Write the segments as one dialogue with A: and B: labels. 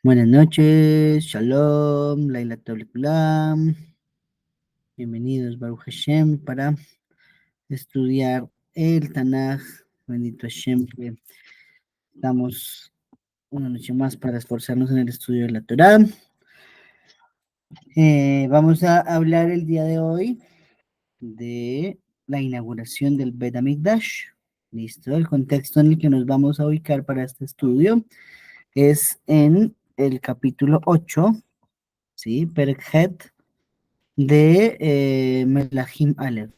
A: Buenas noches, Shalom, Laila Kulam. Bienvenidos, Baruch Hashem, para estudiar el Tanaj. Bendito Hashem, que estamos una noche más para esforzarnos en el estudio de la Torá. Vamos a hablar el día de hoy de la inauguración del Bet HaMikdash. Listo, el contexto en el que nos vamos a ubicar para este estudio es en el capítulo 8, ¿sí? Perek de Melahim Aleph.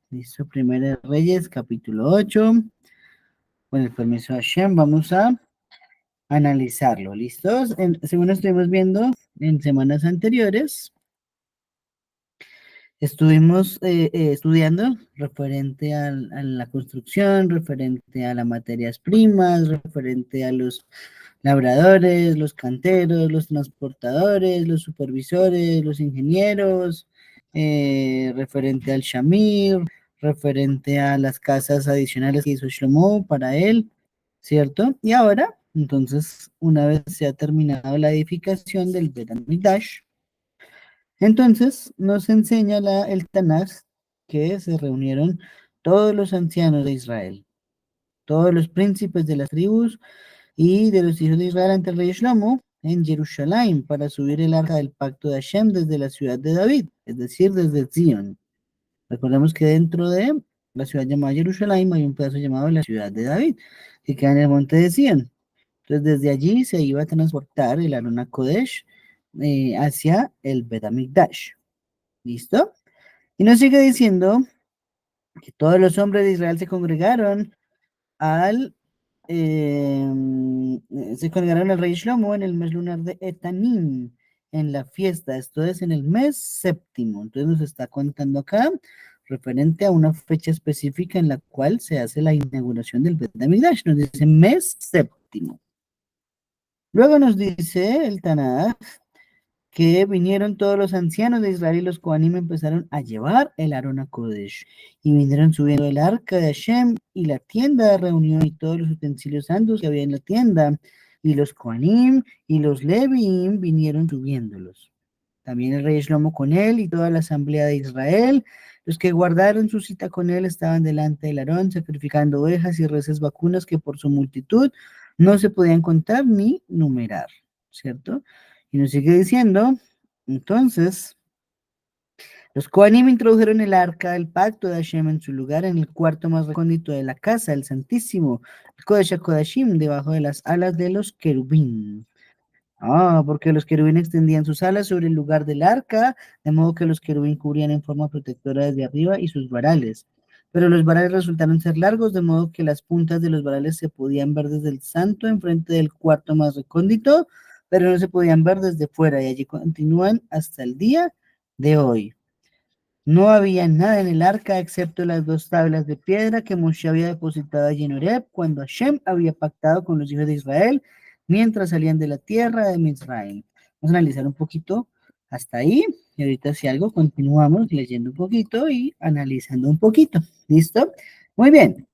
A: Listo, Primera de Reyes, capítulo 8. Con el permiso de Hashem, vamos a analizarlo. ¿Listos? Según estuvimos viendo en semanas anteriores, estuvimos estudiando referente a la construcción, referente a las materias primas, referente a los labradores, los canteros, los transportadores, los supervisores, los ingenieros, referente al Shamir, referente a las casas adicionales que hizo Shlomo para él, ¿cierto? Y ahora, entonces, una vez se ha terminado la edificación del Bet HaMikdash, entonces nos enseña el Tanaj que se reunieron todos los ancianos de Israel, todos los príncipes de las tribus y de los hijos de Israel ante el rey Shlomo en Jerusalén para subir el arca del pacto de Hashem desde la ciudad de David, es decir, desde Zion. Recordemos que dentro de la ciudad llamada Jerusalén hay un pedazo llamado la ciudad de David, que queda en el monte de Zion. Entonces desde allí se iba a transportar el Arona Kodesh hacia el Bet HaMikdash. ¿Listo? Y nos sigue diciendo que todos los hombres de Israel al eh, se congregaron al rey Shlomo en el mes lunar de Etanim, en la fiesta, esto es en el mes séptimo. Entonces nos está contando acá referente a una fecha específica en la cual se hace la inauguración del Bet HaMikdash. Nos dice mes séptimo. Luego nos dice el Tanaj que vinieron todos los ancianos de Israel y los Kohanim empezaron a llevar el Arona Kodesh y vinieron subiendo el arca de Hashem y la tienda de reunión y todos los utensilios santos que había en la tienda y los Kohanim y los Leviim vinieron subiéndolos. También el rey Shlomo con él y toda la asamblea de Israel. Los que guardaron su cita con él estaban delante del Aarón, sacrificando ovejas y reses vacunas que por su multitud no se podían contar ni numerar, ¿cierto? Y nos sigue diciendo, entonces, los Kohanim introdujeron el arca del pacto de Hashem en su lugar en el cuarto más recóndito de la casa, el Santísimo, el Kodesh HaKodashim, debajo de las alas de los querubín. Porque los querubín extendían sus alas sobre el lugar del arca, de modo que los querubín cubrían en forma protectora desde arriba y sus varales. Pero los varales resultaron ser largos, de modo que las puntas de los varales se podían ver desde el santo enfrente del cuarto más recóndito, pero no se podían ver desde fuera, y allí continúan hasta el día de hoy. No había nada en el arca excepto las dos tablas de piedra que Moshe había depositado allí en Horeb cuando Hashem había pactado con los hijos de Israel mientras salían de la tierra de Misraim. Vamos a analizar un poquito hasta ahí y ahorita si algo continuamos leyendo un poquito y analizando un poquito. ¿Listo? Muy bien.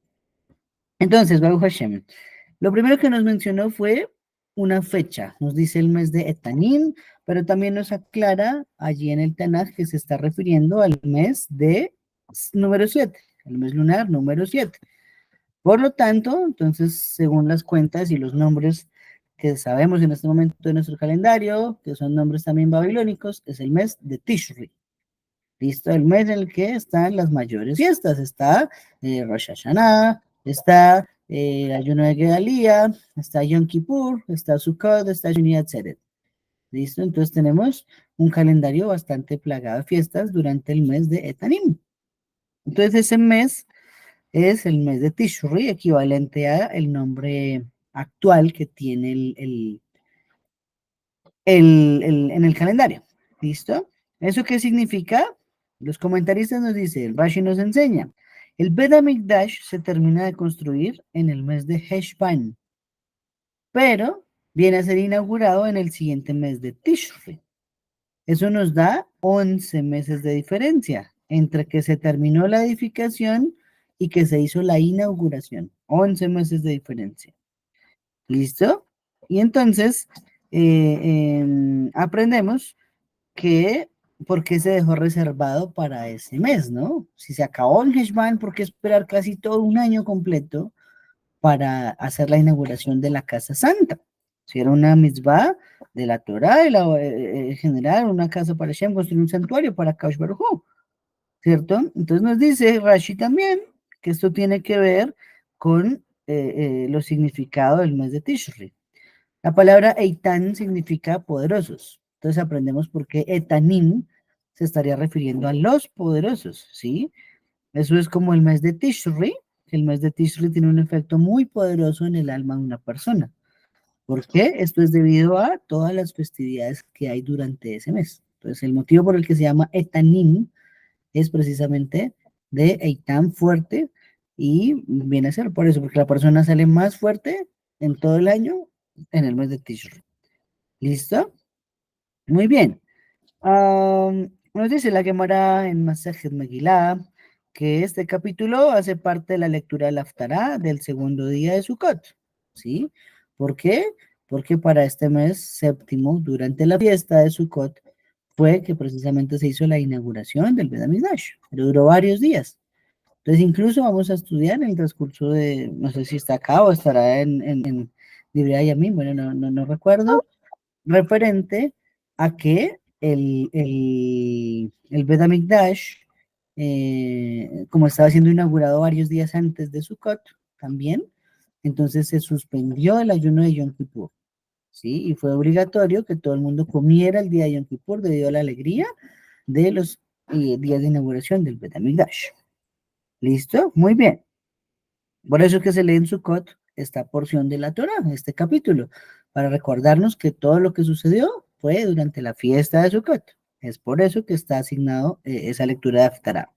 A: Entonces, Baruch Hashem. Lo primero que nos mencionó fue una fecha, nos dice el mes de Etanín, pero también nos aclara allí en el Tanaj que se está refiriendo al mes de número 7, el mes lunar número 7. Por lo tanto, entonces, según las cuentas y los nombres que sabemos en este momento de nuestro calendario, que son nombres también babilónicos, es el mes de Tishri. ¿Listo? El mes en el que están las mayores fiestas. Está Rosh Hashanah, está el ayuno de Gedalía, está Yom Kippur, está Sukkot, está Shmini Atzeret. ¿Listo? Entonces tenemos un calendario bastante plagado de fiestas durante el mes de Etanim. Entonces ese mes es el mes de Tishri, equivalente a el nombre actual que tiene en el calendario. ¿Listo? ¿Eso qué significa? Los comentaristas nos dicen, Rashi nos enseña, el Bet HaMikdash se termina de construir en el mes de Heshvan, pero viene a ser inaugurado en el siguiente mes de Tishri. Eso nos da 11 meses de diferencia entre que se terminó la edificación y que se hizo la inauguración. 11 meses de diferencia. ¿Listo? Y entonces, aprendemos que por qué se dejó reservado para ese mes, ¿no? Si se acabó el Heshvan, ¿por qué esperar casi todo un año completo para hacer la inauguración de la Casa Santa? Si era una mitzvah de la Torah, generar una casa para Hashem, construir un santuario para Kaush Baruj Hu, ¿cierto? Entonces nos dice Rashi también que esto tiene que ver con los significados del mes de Tishri. La palabra Eitan significa poderosos. Entonces aprendemos por qué Etanim se estaría refiriendo a los poderosos, ¿sí? Eso es como el mes de Tishri, que el mes de Tishri tiene un efecto muy poderoso en el alma de una persona. ¿Por qué? Esto es debido a todas las festividades que hay durante ese mes. Entonces el motivo por el que se llama Etanim es precisamente de Eitan fuerte y viene a ser por eso, porque la persona sale más fuerte en todo el año en el mes de Tishri. ¿Listo? Muy bien. Nos dice la Gemara en Masejet Megilá que este capítulo hace parte de la lectura del Haftará del segundo día de Sukkot. ¿Sí? ¿Por qué? Porque para este mes séptimo, durante la fiesta de Sukkot, fue que precisamente se hizo la inauguración del Bet HaMikdash, pero duró varios días. Entonces, incluso vamos a estudiar en el transcurso de, no sé si está acá o estará en Librería Yamim, bueno, no recuerdo, referente a que el Bet HaMikdash, como estaba siendo inaugurado varios días antes de Sukkot, también, entonces se suspendió el ayuno de Yom Kippur, ¿sí? Y fue obligatorio que todo el mundo comiera el día de Yom Kippur debido a la alegría de los días de inauguración del Bet HaMikdash. ¿Listo? Muy bien. Por eso es que se lee en Sukkot esta porción de la Torah, este capítulo, para recordarnos que todo lo que sucedió fue durante la fiesta de Sukkot. Es por eso que está asignado esa lectura de Haftarah.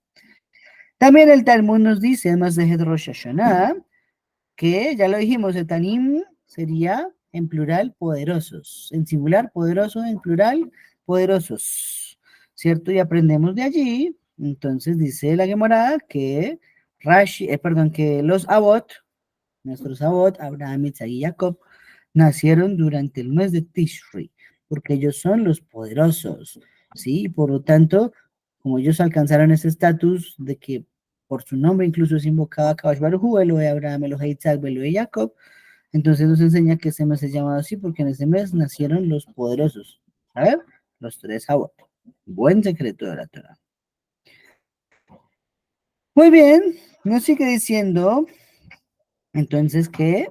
A: También el Talmud nos dice, además de Rosh Hashanah, que ya lo dijimos, Etanim sería en plural poderosos, en singular poderoso, en plural poderosos, ¿cierto? Y aprendemos de allí, entonces dice la Gemara que que los Abot, nuestros Abot, Abraham, Isaac y Jacob, nacieron durante el mes de Tishri, porque ellos son los poderosos, ¿sí? Y por lo tanto, como ellos alcanzaron ese estatus de que por su nombre incluso es invocado a Kadosh Baruj Hu, Elohe Abraham, Elohe Isaac, Elohe Jacob, entonces nos enseña que ese mes es llamado así porque en ese mes nacieron los poderosos. A ver, los tres Abot. Buen secreto de la Torah. Muy bien, nos sigue diciendo entonces que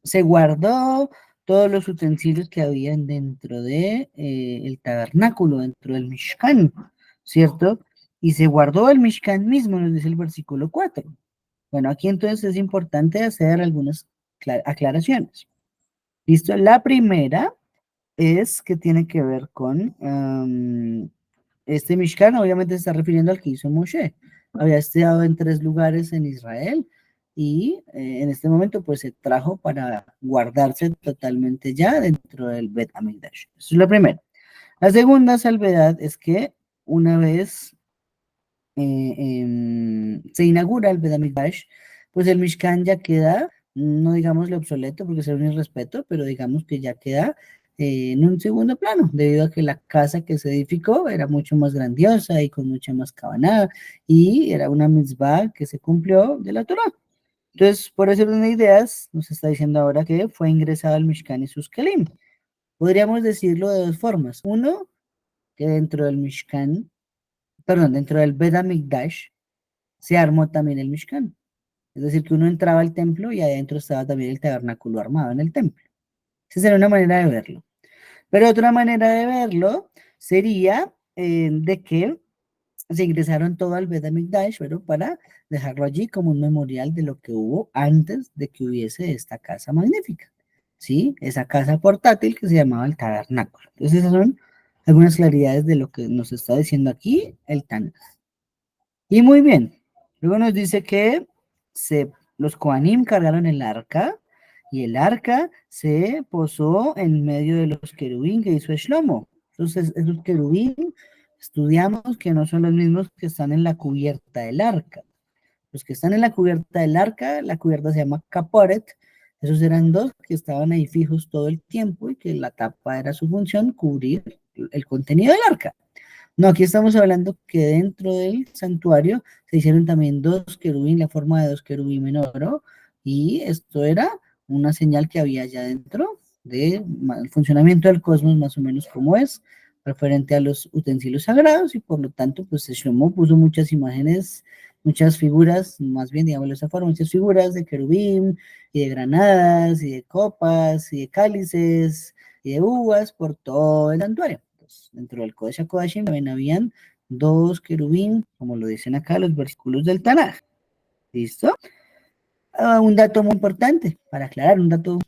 A: se guardó todos los utensilios que habían dentro de el tabernáculo, dentro del Mishkan, ¿cierto? Y se guardó el Mishkan mismo, nos dice el versículo 4. Bueno, aquí entonces es importante hacer algunas aclaraciones. ¿Listo? La primera es que tiene que ver con este Mishkan, obviamente se está refiriendo al que hizo Moshe. Había estado en 3 lugares en Israel y en este momento pues se trajo para guardarse totalmente ya dentro del Bet HaMikdash. Eso es la primera. La segunda salvedad es que una vez se inaugura el Bet HaMikdash, pues el Mishkan ya queda, no digamos lo obsoleto porque sería un irrespeto, pero digamos que ya queda en un segundo plano, debido a que la casa que se edificó era mucho más grandiosa y con mucha más cabanada, y era una mitzvah que se cumplió de la Torah. Entonces, por ese orden de ideas, nos está diciendo ahora que fue ingresado al Mishkan y sus kelim. Podríamos decirlo de dos formas. Uno, que dentro del Mishkan, perdón, dentro del Bet HaMikdash, se armó también el Mishkan. Es decir, que uno entraba al templo y adentro estaba también el tabernáculo armado en el templo. Esa sería una manera de verlo. Pero otra manera de verlo sería de que se ingresaron todo al Bet HaMikdash, pero para dejarlo allí como un memorial de lo que hubo antes de que hubiese esta casa magnífica. ¿Sí? Esa casa portátil que se llamaba el tabernáculo. Entonces, esas son algunas claridades de lo que nos está diciendo aquí el Tanakh. Y muy bien, luego nos dice que los Kohanim cargaron el arca y el arca se posó en medio de los querubín que hizo Shlomo. Entonces, esos querubín estudiamos que no son los mismos que están en la cubierta del arca. Los que están en la cubierta del arca, la cubierta se llama Kaporet, Esos eran dos que estaban ahí fijos todo el tiempo y que la tapa era su función, cubrir el contenido del arca. No, aquí estamos hablando que dentro del santuario se hicieron también dos querubín, la forma de dos querubín en oro, y esto era una señal que había allá dentro del funcionamiento del cosmos, más o menos como es, referente a los utensilios sagrados, y por lo tanto, pues Shlomo puso muchas imágenes, muchas figuras, más bien, digámoslo de esa forma, muchas figuras de querubín, y de granadas, y de copas, y de cálices, y de uvas por todo el santuario. Entonces, dentro del Kodesh HaKodashim también habían dos querubín, como lo dicen acá los versículos del Tanaj. ¿Listo? Un dato muy importante, para aclarar, un dato,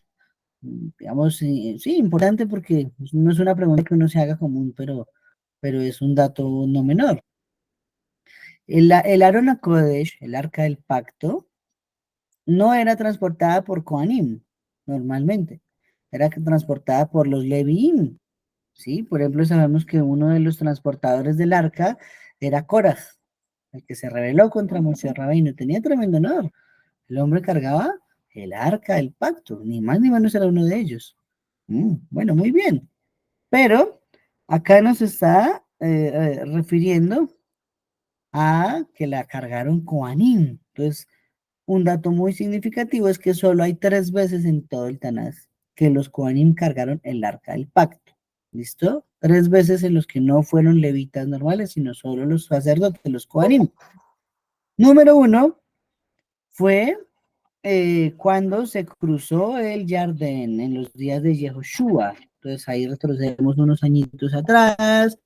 A: digamos, sí, importante porque no es una pregunta que uno se haga común, pero es un dato no menor. El Aron HaKodesh, el arca del pacto, no era transportada por Kohanim, normalmente, era transportada por los Leviim. Sí, por ejemplo, sabemos que uno de los transportadores del arca era Korah, el que se rebeló contra Moisés Rabbeinu. Tenía tremendo honor. El hombre cargaba el arca del pacto, ni más ni menos era uno de ellos. Bueno, muy bien. Pero acá nos está refiriendo a que la cargaron Kohanim. Entonces, un dato muy significativo es que solo hay 3 veces en todo el Tanaj que los Kohanim cargaron el arca del pacto. ¿Listo? 3 veces en los que no fueron levitas normales, sino solo los sacerdotes, los Kohanim. Número 1 fue cuando se cruzó el Jardín en los días de Yehoshua. Entonces ahí retrocedemos unos añitos atrás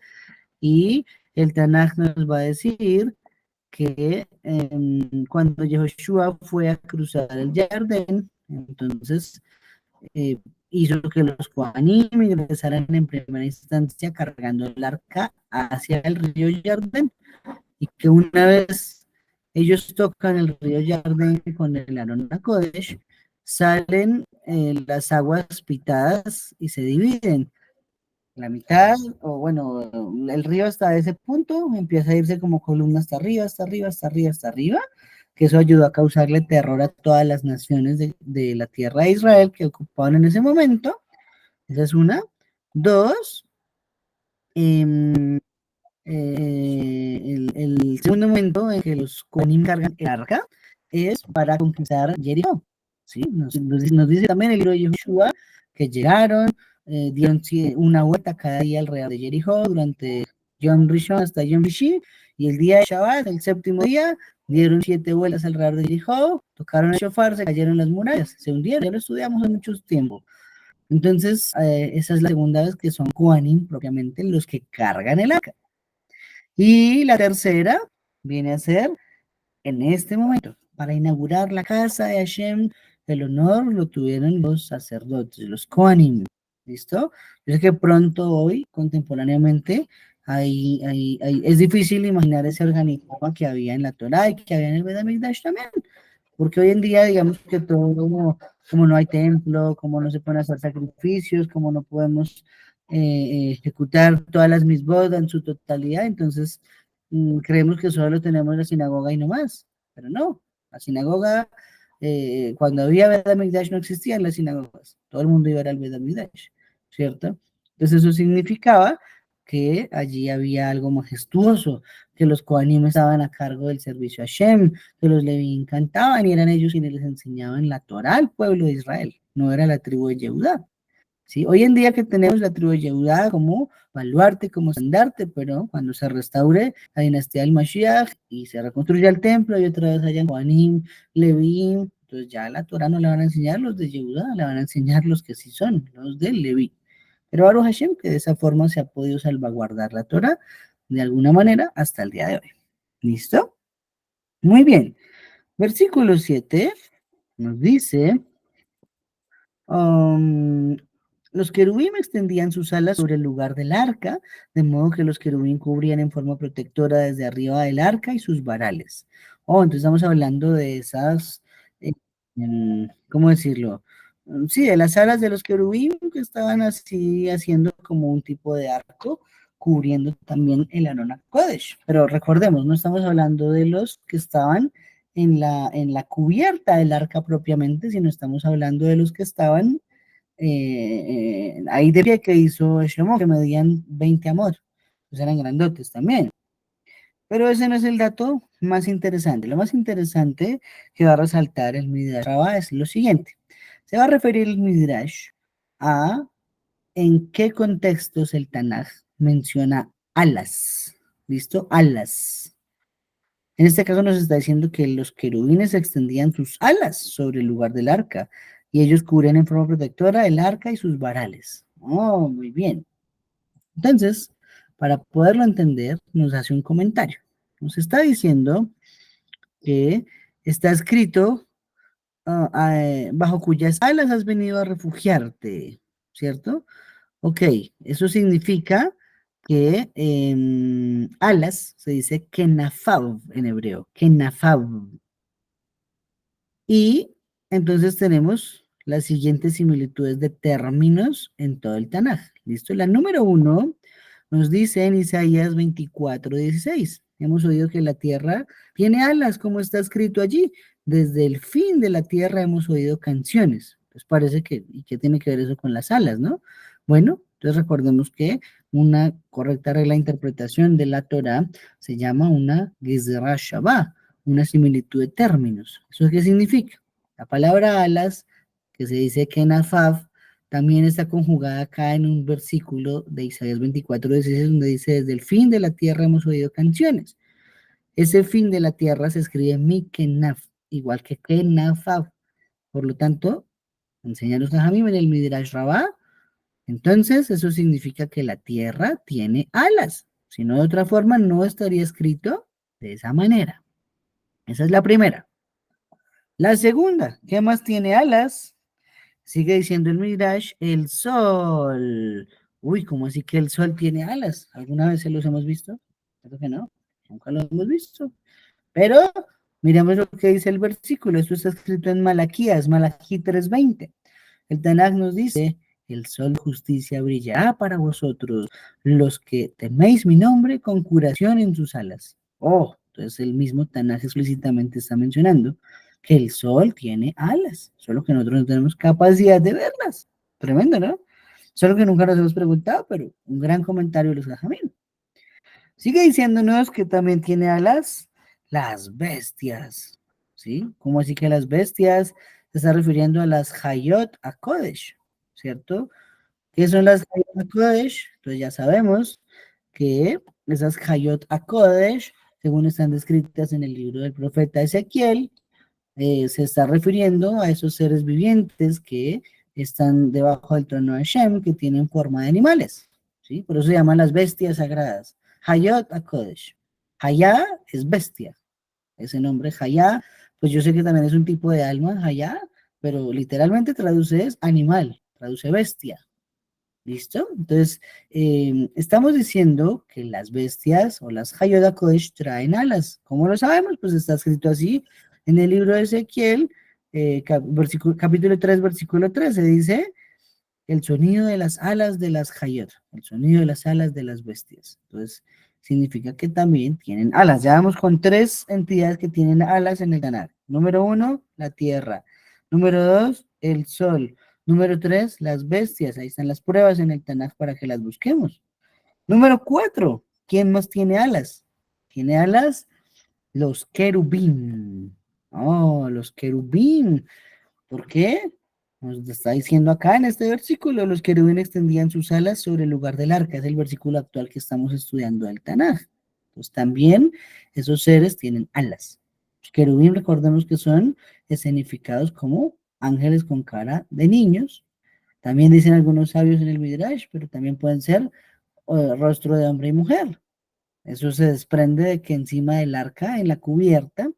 A: y el Tanaj nos va a decir que cuando Yehoshua fue a cruzar el Jardín, entonces eh, hizo que los Kohanim ingresaran en primera instancia cargando el arca hacia el río Jardín y que una vez ellos tocan el río Jardín con el Arón Kodesh, salen las aguas pitadas y se dividen. La mitad, o bueno, el río hasta ese punto empieza a irse como columna hasta arriba, hasta arriba, hasta arriba, hasta arriba, que eso ayudó a causarle terror a todas las naciones de la tierra de Israel que ocupaban en ese momento. Esa es una. Dos, em, el segundo momento en que los Kohanim cargan el arca es para conquistar Jericó. ¿Sí? Nos dice también el libro de Yoshua que llegaron, dieron una vuelta cada día alrededor de Jericó durante Yom Rishon hasta Yom Rishi, y el día de Shabbat, el séptimo día, dieron 7 vueltas alrededor de Jericó, tocaron el shofar, se cayeron las murallas, se hundieron, ya lo estudiamos hace mucho tiempo. Entonces, esa es la segunda vez que son Kohanim propiamente los que cargan el arca. Y la tercera viene a ser en este momento, para inaugurar la casa de Hashem, el honor lo tuvieron los sacerdotes, los Kohanim. ¿Listo? Yo sé que pronto hoy, contemporáneamente, es difícil imaginar ese organigrama que había en la Torah y que había en el Beit HaMikdash también. Porque hoy en día, digamos que todo, como no hay templo, como no se pueden hacer sacrificios, como no podemos ejecutar todas las misbod en su totalidad, entonces creemos que solo tenemos la sinagoga y no más. Pero no, la sinagoga, cuando había Beit HaMikdash no existían las sinagogas, todo el mundo iba al Beit HaMikdash, ¿cierto? Entonces eso significaba que allí había algo majestuoso, que los Kohanim estaban a cargo del servicio a Hashem, que los Levín cantaban y eran ellos quienes les enseñaban la Torá al pueblo de Israel, no era la tribu de Yehudá. ¿Sí? Hoy en día que tenemos la tribu de Yehudá como baluarte, como estandarte, pero cuando se restaure la dinastía del Mashiach y se reconstruya el templo y otra vez hayan Kohanim, Levín, entonces ya la Torá no la van a enseñar los de Yehudá, la van a enseñar los que sí son, los de Leví. Pero Baruch Hashem, que de esa forma se ha podido salvaguardar la Torá de alguna manera hasta el día de hoy. ¿Listo? Muy bien. Versículo 7 nos dice, um, los querubín extendían sus alas sobre el lugar del arca, de modo que los querubín cubrían en forma protectora desde arriba del arca y sus varales. Oh, entonces estamos hablando de esas, ¿cómo decirlo? Sí, de las alas de los querubín que estaban así haciendo como un tipo de arco, cubriendo también el Arona Kodesh. Pero recordemos, no estamos hablando de los que estaban en la cubierta del arca propiamente, sino estamos hablando de los que estaban ahí de pie que hizo Shlomo, que medían 20 amot, pues eran grandotes también. Pero ese no es el dato más interesante. Lo más interesante que va a resaltar el Midrash Rabbah es lo siguiente. Se va a referir el Midrash a en qué contextos el Tanaj menciona alas. ¿Listo? Alas. En este caso nos está diciendo que los querubines extendían sus alas sobre el lugar del arca y ellos cubrían en forma protectora el arca y sus varales. Oh, muy bien. Entonces, para poderlo entender, nos hace un comentario. Nos está diciendo que está escrito bajo cuyas alas has venido a refugiarte, ¿cierto? Ok, eso significa que alas se dice kenafab en hebreo, kenafab. Y entonces tenemos las siguientes similitudes de términos en todo el Tanaj. ¿Listo? La número uno nos dice en Isaías 24:16. Hemos oído que la tierra tiene alas, como está escrito allí. Desde el fin de la tierra hemos oído canciones. Pues parece que, ¿y qué tiene que ver eso con las alas, no? Bueno, entonces recordemos que una correcta regla de interpretación de la Torah se llama una Gezerah Shabbat, una similitud de términos. ¿Eso qué significa? La palabra alas, que se dice kenafaf, también está conjugada acá en un versículo de Isaías 24:16, donde dice, desde el fin de la tierra hemos oído canciones. Ese fin de la tierra se escribe mi-kenaf, igual que kenafaf. Por lo tanto, enseña los Jajamim en el Midrash Rabbah, entonces eso significa que la tierra tiene alas. Si no, de otra forma, no estaría escrito de esa manera. Esa es la primera. La segunda, ¿qué más tiene alas? Sigue diciendo el Midrash, el sol. Uy, ¿cómo así que el sol tiene alas? ¿Alguna vez se los hemos visto? Creo que no, nunca lo hemos visto. Pero miremos lo que dice el versículo. Esto está escrito en Malaquías, Malaquí 3:20. El Tanakh nos dice, el sol de justicia brillará para vosotros, los que teméis mi nombre con curación en sus alas. Oh, entonces el mismo Tanakh explícitamente está mencionando que el sol tiene alas, solo que nosotros no tenemos capacidad de verlas. Tremendo, ¿no? Solo que nunca nos hemos preguntado, pero un gran comentario de los Jajamín. Sigue diciéndonos que también tiene alas las bestias, ¿sí? ¿Cómo así que las bestias? Se está refiriendo a las Hayot a Kodesh, ¿cierto? ¿Qué son las Hayot a Kodesh? Entonces ya sabemos que esas Hayot a Kodesh, según están descritas en el libro del profeta Ezequiel, se está refiriendo a esos seres vivientes que están debajo del trono de Hashem, que tienen forma de animales, ¿sí? Por eso se llaman las bestias sagradas. Hayot HaKodesh. Hayá es bestia. Ese nombre Hayá, pues yo sé que también es un tipo de alma, Hayá, pero literalmente traduce es animal, traduce bestia. ¿Listo? Entonces, estamos diciendo que las bestias o las Hayot HaKodesh traen alas. ¿Cómo lo sabemos? Pues está escrito así en el libro de Ezequiel, capítulo 3, versículo 13, dice, el sonido de las alas de las Hayot, el sonido de las alas de las bestias. Entonces, significa que también tienen alas. Ya vamos con tres entidades que tienen alas en el canal. Número uno, la tierra. Número dos, el sol. Número tres, las bestias. Ahí están las pruebas en el Tanaj para que las busquemos. Número cuatro, ¿quién más tiene alas? Tiene alas los querubín. Oh, los querubín. ¿Por qué? Nos está diciendo acá en este versículo, los querubín extendían sus alas sobre el lugar del arca. Es el versículo actual que estamos estudiando del Tanaj. Entonces también esos seres tienen alas. Los querubín, recordemos que son escenificados como ángeles con cara de niños. También dicen algunos sabios en el Midrash, pero también pueden ser rostro de hombre y mujer. Eso se desprende de que encima del arca, en la cubierta,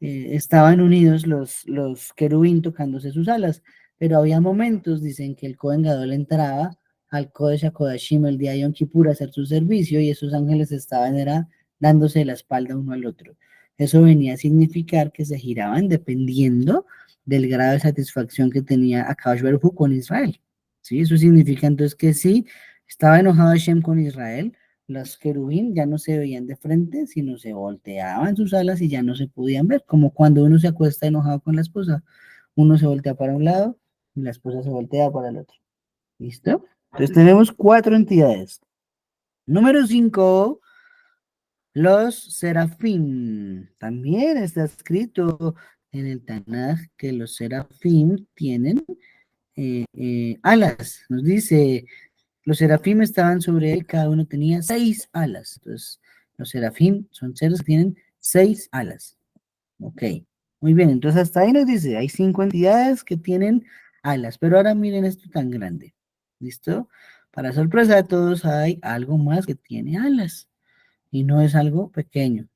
A: estaban unidos los querubín tocándose sus alas, pero había momentos, dicen, que el Cohen Gadol entraba al Kodesh HaKodashim el día de Yom Kippur a hacer su servicio y esos ángeles estaban era, dándose la espalda uno al otro. Eso venía a significar que se giraban dependiendo del grado de satisfacción que tenía Akadosh Baruj Hu con Israel. ¿Sí? Eso significa entonces que sí, estaba enojado Hashem con Israel, Los querubín ya no se veían de frente, sino se volteaban sus alas y ya no se podían ver, como cuando uno se acuesta enojado con la esposa, uno se voltea para un lado y la esposa se voltea para el otro. ¿Listo? Entonces tenemos cuatro entidades. Número 5, los serafín. También está escrito en el Tanaj que los serafín tienen alas. Nos dice, los serafín estaban sobre él, cada uno tenía 6 alas. Entonces, los serafín son seres que tienen 6 alas. Ok, muy bien. Entonces, hasta ahí nos dice, hay 5 entidades que tienen alas. Pero ahora miren esto tan grande. ¿Listo? Para sorpresa de todos, hay algo más que tiene alas. Y no es algo pequeño.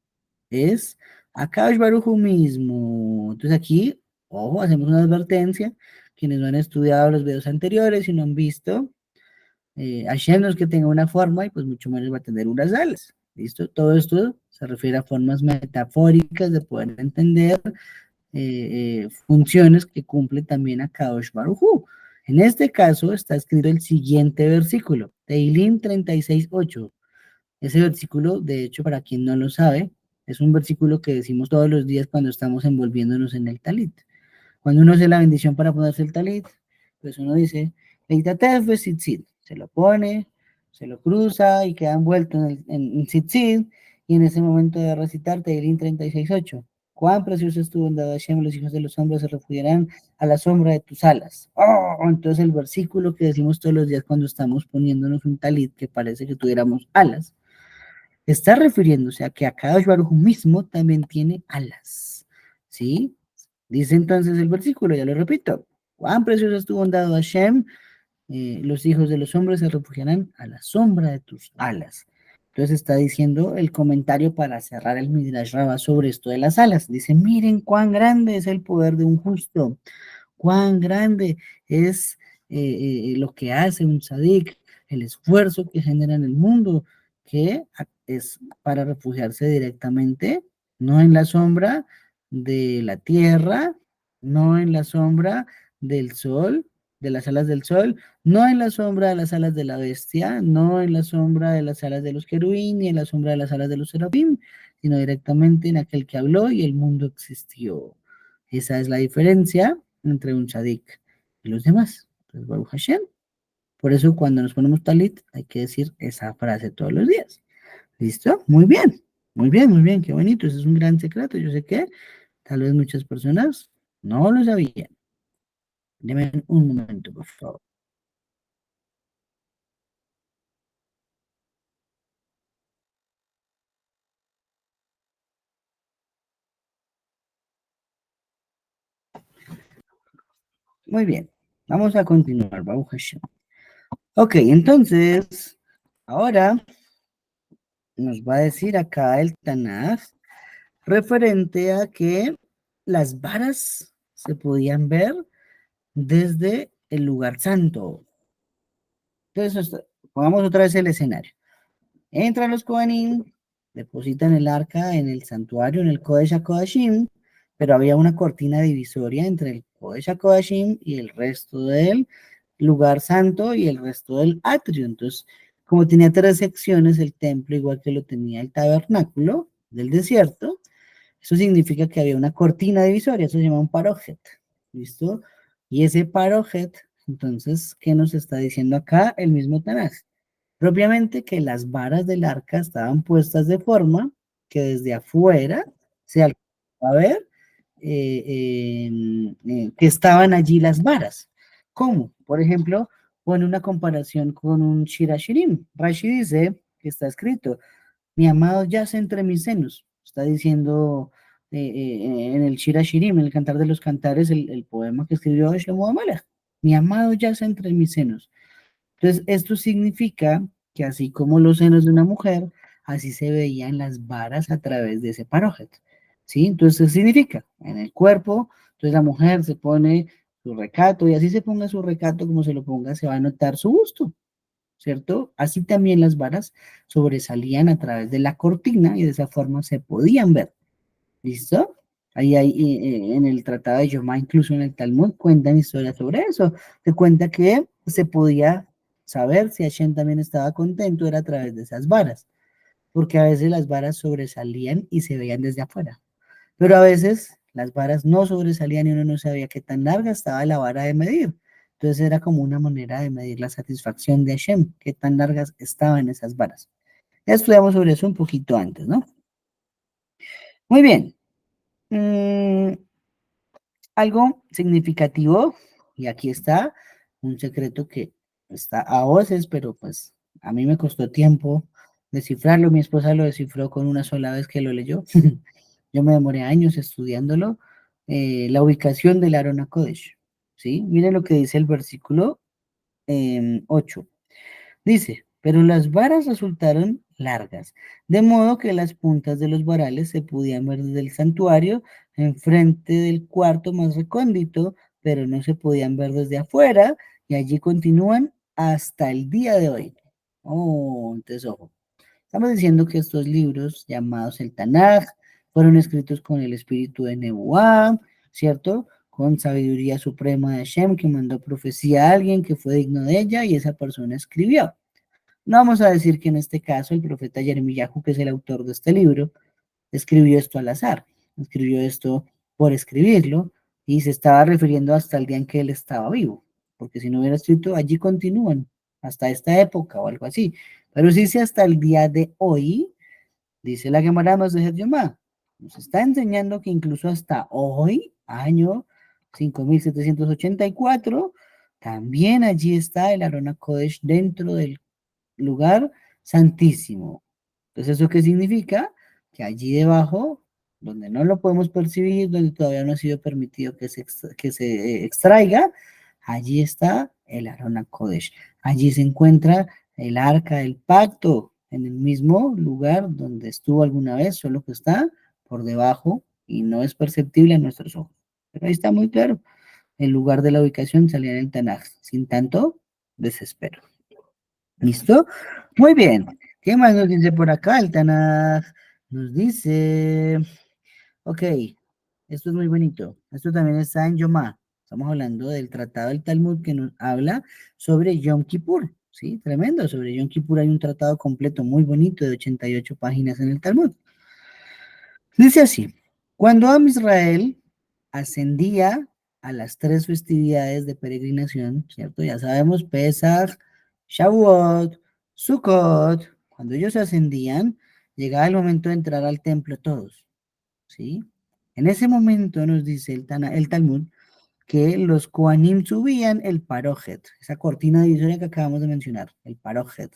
A: Es Akash Baruju mismo. Entonces, aquí, ojo, hacemos una advertencia. Quienes no han estudiado los videos anteriores y no han visto, Hashem no es que tenga una forma y pues mucho menos va a tener unas alas. ¿Listo? Todo esto se refiere a formas metafóricas de poder entender funciones que cumple también a Kadosh Baruj Hu. En este caso está escrito el siguiente versículo, Teilim 36:8. Ese versículo, de hecho, para quien no lo sabe, es un versículo que decimos todos los días cuando estamos envolviéndonos en el talit. Cuando uno hace la bendición para ponerse el talit, pues uno dice, Leitatef Tzitzit, se lo pone, se lo cruza y queda envuelto en Tzitzit, y en ese momento de recitar Teirín 36:8. Cuán precioso es tu bondad, Hashem, los hijos de los hombres se refugiarán a la sombra de tus alas. Oh, entonces el versículo que decimos todos los días cuando estamos poniéndonos un talit que parece que tuviéramos alas, está refiriéndose a que Akadosh Baruj Hu mismo también tiene alas. ¿Sí? Dice entonces el versículo, ya lo repito. Cuán preciosa es tu bondad, Hashem. Los hijos de los hombres se refugiarán a la sombra de tus alas. Entonces está diciendo el comentario para cerrar el Midrash Rabbah sobre esto de las alas. Dice, miren cuán grande es el poder de un justo, cuán grande es lo que hace un tzadik, el esfuerzo que genera en el mundo, que es para refugiarse directamente, no en la sombra de la tierra, no en la sombra del sol, de las alas del sol, no en la sombra de las alas de la bestia, no en la sombra de las alas de los querubín, ni en la sombra de las alas de los serafín, sino directamente en aquel que habló y el mundo existió. Esa es la diferencia entre un tzadik y los demás. Entonces, Baruch Hashem. Por eso cuando nos ponemos talit hay que decir esa frase todos los días. ¿Listo? Muy bien. Muy bien, muy bien. Qué bonito. Ese es un gran secreto. Yo sé que tal vez muchas personas no lo sabían. Deme un momento, por favor. Muy bien. Vamos a continuar, Baruch Hashem. Ok, entonces, ahora nos va a decir acá el Tanaj referente a que las varas se podían ver desde el lugar santo. Entonces, pongamos otra vez el escenario. Entran los Kohanim, depositan el arca en el santuario, en el Kodesh HaKodashim, pero había una cortina divisoria entre el Kodesh HaKodashim y el resto del lugar santo y el resto del atrio. Entonces, como tenía 3 secciones el templo, igual que lo tenía el tabernáculo del desierto, eso significa que había una cortina divisoria, eso se llama un parojet. ¿Listo? Y ese parojet, entonces, ¿qué nos está diciendo acá el mismo Tanaj? Propiamente que las varas del arca estaban puestas de forma que desde afuera se alcanzaba a ver que estaban allí las varas. ¿Cómo? Por ejemplo, pone una comparación con un Shirashirim. Rashi dice que está escrito, mi amado yace entre mis senos. Está diciendo en el Shira Shirim, en el Cantar de los Cantares, el poema que escribió Shlomo Amalek. Mi amado yace entre mis senos. Entonces, esto significa que así como los senos de una mujer, así se veían las varas a través de ese parojet. ¿Sí? Entonces, ¿qué significa? En el cuerpo, entonces la mujer se pone su recato y así se ponga su recato como se lo ponga, se va a notar su gusto. ¿Cierto? Así también las varas sobresalían a través de la cortina y de esa forma se podían ver. ¿Listo? Ahí hay, en el Tratado de Yomá, incluso en el Talmud, cuentan historias sobre eso. Se cuenta que se podía saber si Hashem también estaba contento era a través de esas varas, porque a veces las varas sobresalían y se veían desde afuera, pero a veces las varas no sobresalían y uno no sabía qué tan larga estaba la vara de medir. Entonces era como una manera de medir la satisfacción de Hashem, qué tan largas estaban esas varas. Ya estudiamos sobre eso un poquito antes, ¿no? Muy bien. Mm, algo significativo, y aquí está un secreto que está a voces, pero pues a mí me costó tiempo descifrarlo. Mi esposa lo descifró con una sola vez que lo leyó. Yo me demoré años estudiándolo. La ubicación del Arona Kodesh. ¿Sí? Miren lo que dice el versículo 8. Dice, pero las varas resultaron largas, de modo que las puntas de los varales se podían ver desde el santuario, enfrente del cuarto más recóndito, pero no se podían ver desde afuera, y allí continúan hasta el día de hoy. Oh, entonces, ojo. Estamos diciendo que estos libros, llamados el Tanaj, fueron escritos con el espíritu de Nebuá, ¿cierto? Con sabiduría suprema de Hashem, que mandó profecía a alguien que fue digno de ella, y esa persona escribió. No vamos a decir que en este caso el profeta Yeremiyahu, que es el autor de este libro, escribió esto al azar, escribió esto por escribirlo y se estaba refiriendo hasta el día en que él estaba vivo, porque si no hubiera escrito, allí continúan, hasta esta época o algo así. Pero sí dice hasta el día de hoy, dice la Gemara más de Yomá, nos está enseñando que incluso hasta hoy, año 5784, también allí está el Arona Kodesh dentro del lugar santísimo. Entonces, ¿eso qué significa? Que allí debajo, donde no lo podemos percibir, donde todavía no ha sido permitido que se extraiga, allí está el Arona Kodesh. Allí se encuentra el arca del pacto, en el mismo lugar donde estuvo alguna vez, solo que está por debajo y no es perceptible a nuestros ojos. Pero ahí está muy claro. El lugar de la ubicación salía en el Tanaj, sin tanto desespero. ¿Listo? Muy bien. ¿Qué más nos dice por acá? El Tanaj nos dice, ok, esto es muy bonito. Esto también está en Yomá. Estamos hablando del tratado del Talmud que nos habla sobre Yom Kippur. Sí, tremendo. Sobre Yom Kippur hay un tratado completo muy bonito de 88 páginas en el Talmud. Dice así, cuando Am Israel ascendía a las tres festividades de peregrinación, ¿cierto? Ya sabemos, Pesach, Shavuot, Sukkot, cuando ellos ascendían, llegaba el momento de entrar al templo todos, ¿sí? En ese momento nos dice el Talmud que los Kohanim subían el Parojet, esa cortina divisoria que acabamos de mencionar, el Parojet.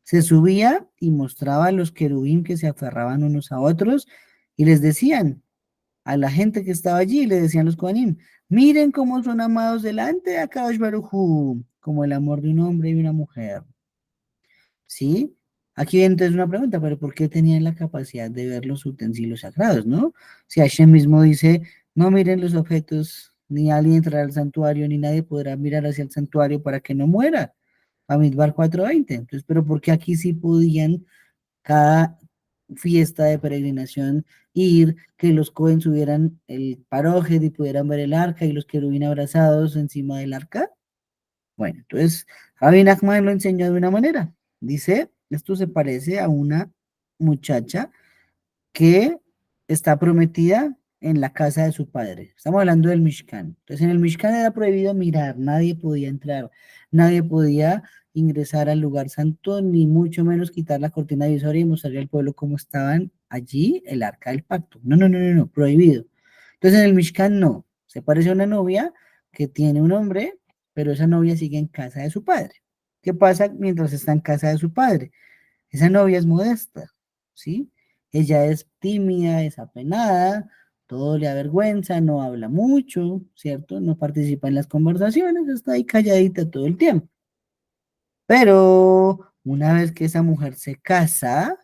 A: Se subía y mostraba a los querubín que se aferraban unos a otros y les decían a la gente que estaba allí, le decían los Kohanim, miren cómo son amados delante de Akadosh Baruj Hu, como el amor de un hombre y una mujer. ¿Sí? Aquí entonces una pregunta, pero ¿por qué tenían la capacidad de ver los utensilios sagrados, no? Si Hashem mismo dice, no miren los objetos, ni alguien entrará al santuario, ni nadie podrá mirar hacia el santuario para que no muera. Bamidbar 4:20. Entonces, pero ¿por qué aquí sí podían cada fiesta de peregrinación ir, que los Cohen subieran el paroje y pudieran ver el arca y los querubín abrazados encima del arca? Bueno, entonces Rabbi Nachman lo enseñó de una manera. Dice, esto se parece a una muchacha que está prometida en la casa de su padre. Estamos hablando del Mishkan. Entonces, en el Mishkan era prohibido mirar, nadie podía entrar, nadie podía ingresar al lugar santo, ni mucho menos quitar la cortina divisoria y mostrarle al pueblo cómo estaban allí el arca del pacto. No, no, no, no, no, prohibido. Entonces, en el Mishkan no. Se parece a una novia que tiene un hombre, pero esa novia sigue en casa de su padre. ¿Qué pasa mientras está en casa de su padre? Esa novia es modesta, ¿sí? Ella es tímida, es apenada, todo le avergüenza, no habla mucho, ¿cierto? No participa en las conversaciones, está ahí calladita todo el tiempo. Pero una vez que esa mujer se casa,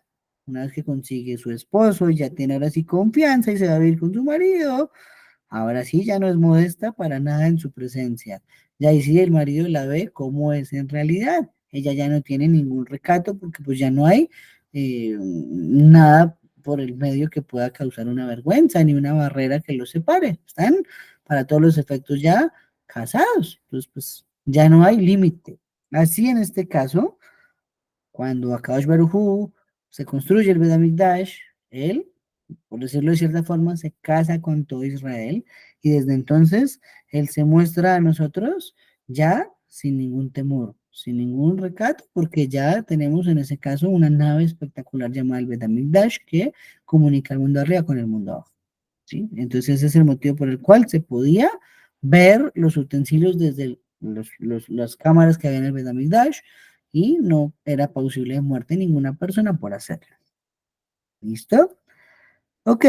A: una vez que consigue su esposo, ya tiene ahora sí confianza y se va a vivir con su marido, ahora sí ya no es modesta para nada en su presencia. Ya ahí sí el marido la ve como es en realidad. Ella ya no tiene ningún recato porque pues ya no hay nada por el medio que pueda causar una vergüenza ni una barrera que los separe. Están para todos los efectos ya casados. Entonces pues ya no hay límite. Así en este caso, cuando Akadosh Baruj Hu se construye el Bet HaMikdash, él, por decirlo de cierta forma, se casa con todo Israel y desde entonces él se muestra a nosotros ya sin ningún temor, sin ningún recato, porque ya tenemos en ese caso una nave espectacular llamada el Bet HaMikdash que comunica el mundo arriba con el mundo abajo. ¿Sí? Entonces ese es el motivo por el cual se podía ver los utensilios desde las cámaras que había en el Bet HaMikdash y no era posible de muerte ninguna persona por hacerlo. ¿Listo? Ok,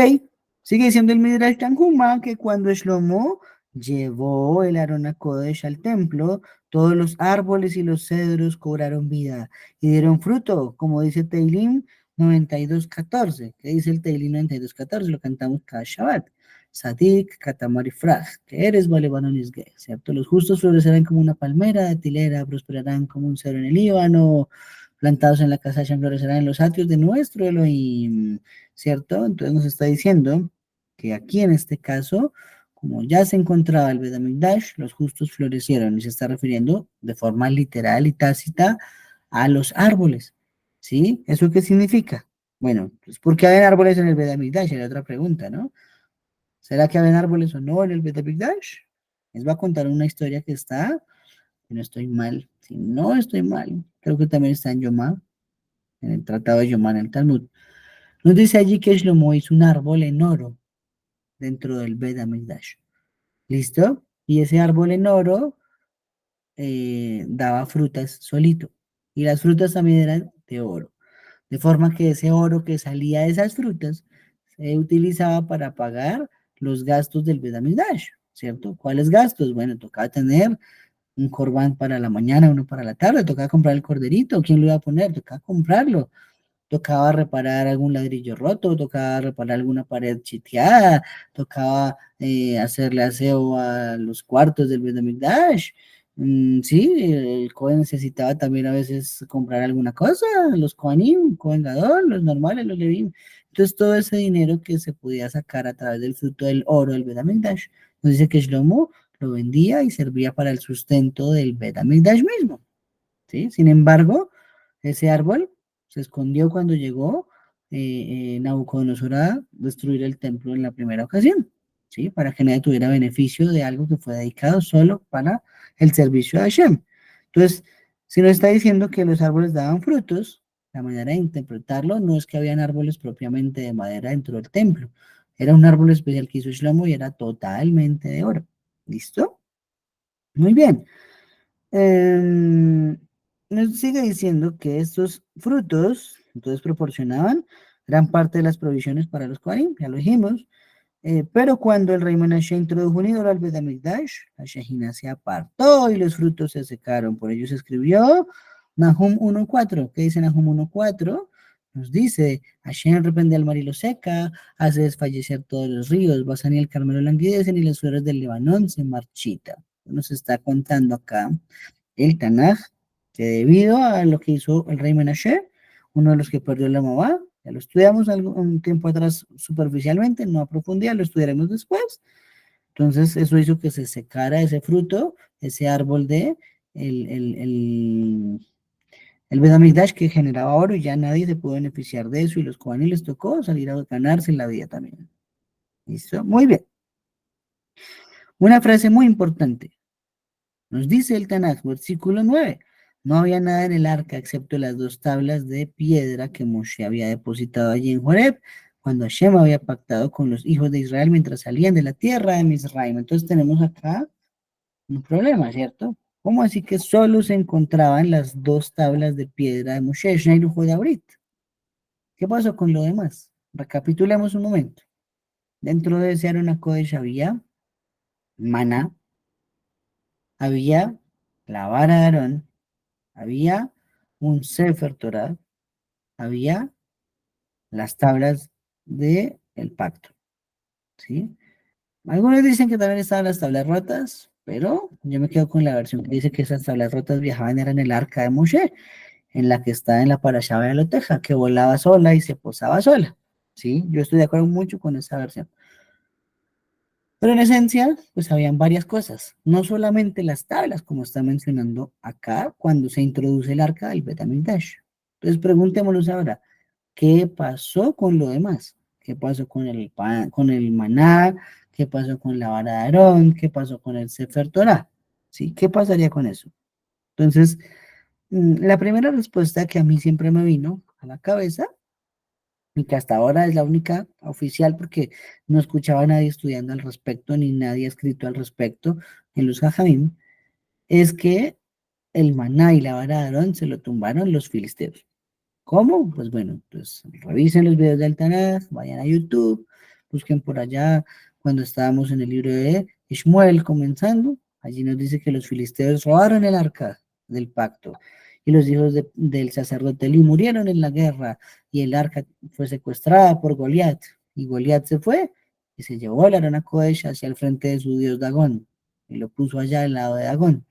A: sigue diciendo el Midrash Tanhuma que cuando Shlomo llevó el Arona Kodesh al templo, todos los árboles y los cedros cobraron vida y dieron fruto, como dice Teilim 92:14. ¿Qué dice el Teilim 92:14? Lo cantamos cada Shabbat. Sadik, Katamar y Fraj, que eres Balebano Nisge, ¿cierto? Los justos florecerán como una palmera de tilera, prosperarán como un cedro en el Líbano, plantados en la casa de Hashem florecerán en los atrios de nuestro Elohim. ¿Cierto? Entonces nos está diciendo que aquí en este caso, como ya se encontraba el Bet HaMikdash, los justos florecieron y se está refiriendo de forma literal y tácita a los árboles, ¿sí? ¿Eso qué significa? Bueno, pues ¿por qué habían árboles en el Bet HaMikdash? Era otra pregunta, ¿no? ¿Será que habían árboles o no en el Bet HaMikdash? Les voy a contar una historia que está, si no estoy mal, si no estoy mal, creo que también está en Yomá, en el Tratado de Yomá, en el Talmud. Nos dice allí que Shlomo hizo un árbol en oro dentro del Bet HaMikdash. ¿Listo? Y ese árbol en oro daba frutas solito. Y las frutas también eran de oro. De forma que ese oro que salía de esas frutas se utilizaba para pagar los gastos del Bet HaMikdash, ¿cierto? ¿Cuáles gastos? Bueno, tocaba tener un corbán para la mañana, uno para la tarde, tocaba comprar el corderito, ¿quién lo iba a poner? Tocaba comprarlo. Tocaba reparar algún ladrillo roto, tocaba reparar alguna pared chiteada, tocaba hacerle aseo a los cuartos del Bet HaMikdash. Sí, el Cohen necesitaba también a veces comprar alguna cosa, los Kohanim, Cohen Gadol, los normales, los Levim. Entonces todo ese dinero que se podía sacar a través del fruto del oro del Bet HaMikdash, nos dice que Shlomo lo vendía y servía para el sustento del Bet HaMikdash mismo. ¿Sí? Sin embargo, ese árbol se escondió cuando llegó Nabucodonosor a destruir el templo en la primera ocasión, ¿sí? Para que nadie tuviera beneficio de algo que fue dedicado solo para el servicio de Hashem. Entonces, si nos está diciendo que los árboles daban frutos, la manera de interpretarlo no es que habían árboles propiamente de madera dentro del templo. Era un árbol especial que hizo Shlomo y era totalmente de oro. ¿Listo? Muy bien. Em, Nos sigue diciendo que estos frutos, entonces proporcionaban gran parte de las provisiones para los Kohanim, ya lo dijimos, pero cuando el rey Menashe introdujo un ídolo al Bet HaMikdash, la Shejina se apartó y los frutos se secaron. Por ello se escribió Nahum 1:4. ¿Qué dice Nahum 1:4? Nos dice, Hashem reprende al mar y lo seca, hace desfallecer todos los ríos, Basán y el Carmelo languidecen y las flores del Libanón se marchitan. Nos está contando acá el Tanaj, que debido a lo que hizo el rey Menashe, uno de los que perdió la mamá, ya lo estudiamos un tiempo atrás superficialmente, no a profundidad, lo estudiaremos después. Entonces, eso hizo que se secara ese fruto, ese árbol de el Bet HaMikdash que generaba oro y ya nadie se pudo beneficiar de eso y los Kohanim les tocó salir a ganarse la vida también. ¿Listo? Muy bien. Una frase muy importante. Nos dice el Tanaj, versículo 9. No había nada en el arca excepto las dos tablas de piedra que Moshe había depositado allí en Horeb, cuando Hashem había pactado con los hijos de Israel mientras salían de la tierra de Misraim. Entonces tenemos acá un problema, ¿cierto? ¿Cómo así que solo se encontraban las dos tablas de piedra de Moshe, Shnei Lujo de Abrit? ¿Qué pasó con lo demás? Recapitulemos un momento. Dentro de ese Arona Kodesh había maná, había la vara de Aarón, había un Sefer Torah, había las tablas del pacto, ¿sí? Algunos dicen que también estaban las tablas rotas, pero yo me quedo con la versión que dice que esas tablas rotas viajaban eran en el arca de Moshe, en la que está en la Parashá de Loteja, que volaba sola y se posaba sola, ¿sí? Yo estoy de acuerdo mucho con esa versión. Pero en esencia, pues habían varias cosas, no solamente las tablas, como está mencionando acá, cuando se introduce el arca del Bet HaMikdash. Entonces preguntémonos ahora, ¿qué pasó con lo demás? ¿Qué pasó con el pan, con el maná? ¿Qué pasó con la vara de Aarón? ¿Qué pasó con el Sefer Torah? ¿Sí? ¿Qué pasaría con eso? Entonces, la primera respuesta que a mí siempre me vino a la cabeza, y que hasta ahora es la única oficial porque no escuchaba a nadie estudiando al respecto, ni nadie ha escrito al respecto en los Jajamim, es que el maná y la vara de Aarón se lo tumbaron los filisteos. ¿Cómo? Pues bueno, pues revisen los videos del Tanaj, vayan a YouTube, busquen por allá cuando estábamos en el libro de Ishmuel comenzando. Allí nos dice que los filisteos robaron el arca del pacto y los hijos del sacerdote Eli murieron en la guerra y el arca fue secuestrada por Goliat y Goliat se fue y se llevó el Arona Kodesh hacia el frente de su dios Dagón y lo puso allá al lado de Dagón.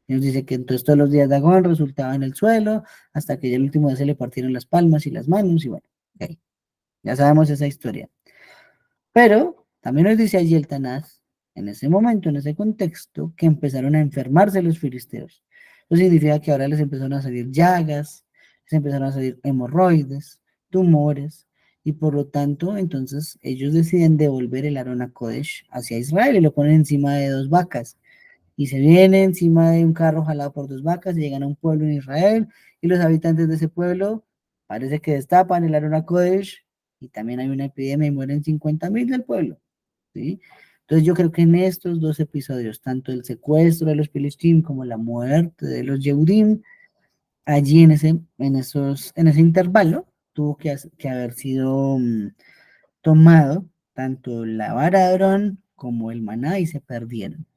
A: Y nos dice que entonces todos los días Dagón resultaba en el suelo, hasta que ya el último día se le partieron las palmas y las manos, y bueno, ok, ya sabemos esa historia. Pero también nos dice allí el Tanás, en ese momento, en ese contexto, que empezaron a enfermarse los filisteos. Eso significa que ahora les empezaron a salir llagas, les empezaron a salir hemorroides, tumores, y por lo tanto, entonces ellos deciden devolver el Arona Kodesh hacia Israel y lo ponen encima de dos vacas y se viene encima de un carro jalado por dos vacas y llegan a un pueblo en Israel y los habitantes de ese pueblo parece que destapan el Arona Kodesh y también hay una epidemia y mueren 50.000 del pueblo, ¿sí? Entonces yo creo que en estos dos episodios, tanto el secuestro de los Filistín como la muerte de los Yehudim, allí en ese intervalo tuvo que haber sido tomado tanto la vara de Aarón como el maná y se perdieron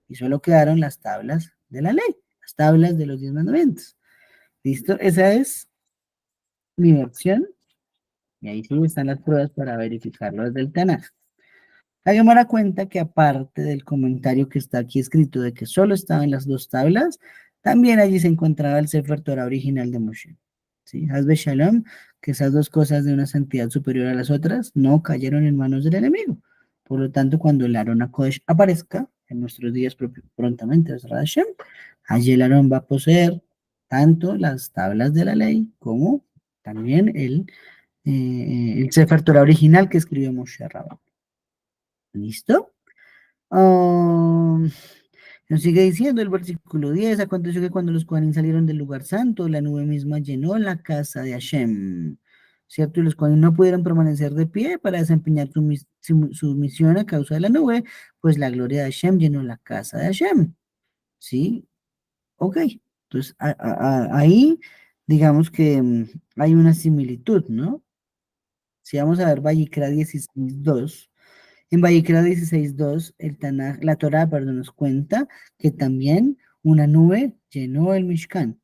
A: y solo quedaron las tablas de la ley, las tablas de los 10 mandamientos. ¿Listo? Esa es mi versión y ahí sí están las pruebas para verificarlo desde el Tanaj. Hagamos la cuenta que aparte del comentario que está aquí escrito de que solo estaban las dos tablas, también allí se encontraba el Sefer Torah original de Moshe. ¿Sí? Hazbe Shalom, que esas dos cosas de una santidad superior a las otras no cayeron en manos del enemigo. Por lo tanto, cuando el Aarón Kodesh aparezca, en nuestros días prontamente, Hashem, allí el Aarón va a poseer tanto las tablas de la ley como también el Sefer Torah original que escribió Moshe Rabbeinu. ¿Listo? Ah, nos sigue diciendo el versículo 10, aconteció que cuando los Kohanim salieron del lugar santo, la nube misma llenó la casa de Hashem, ¿cierto? Y los Kohanim no pudieron permanecer de pie para desempeñar su misión a causa de la nube, pues la gloria de Hashem llenó la casa de Hashem, ¿sí? Ok, entonces ahí digamos que hay una similitud, ¿no? Si vamos a ver Vayikra 16:2, en Vayikra 16:2, la Torá, perdón, nos cuenta que también una nube llenó el Mishkan,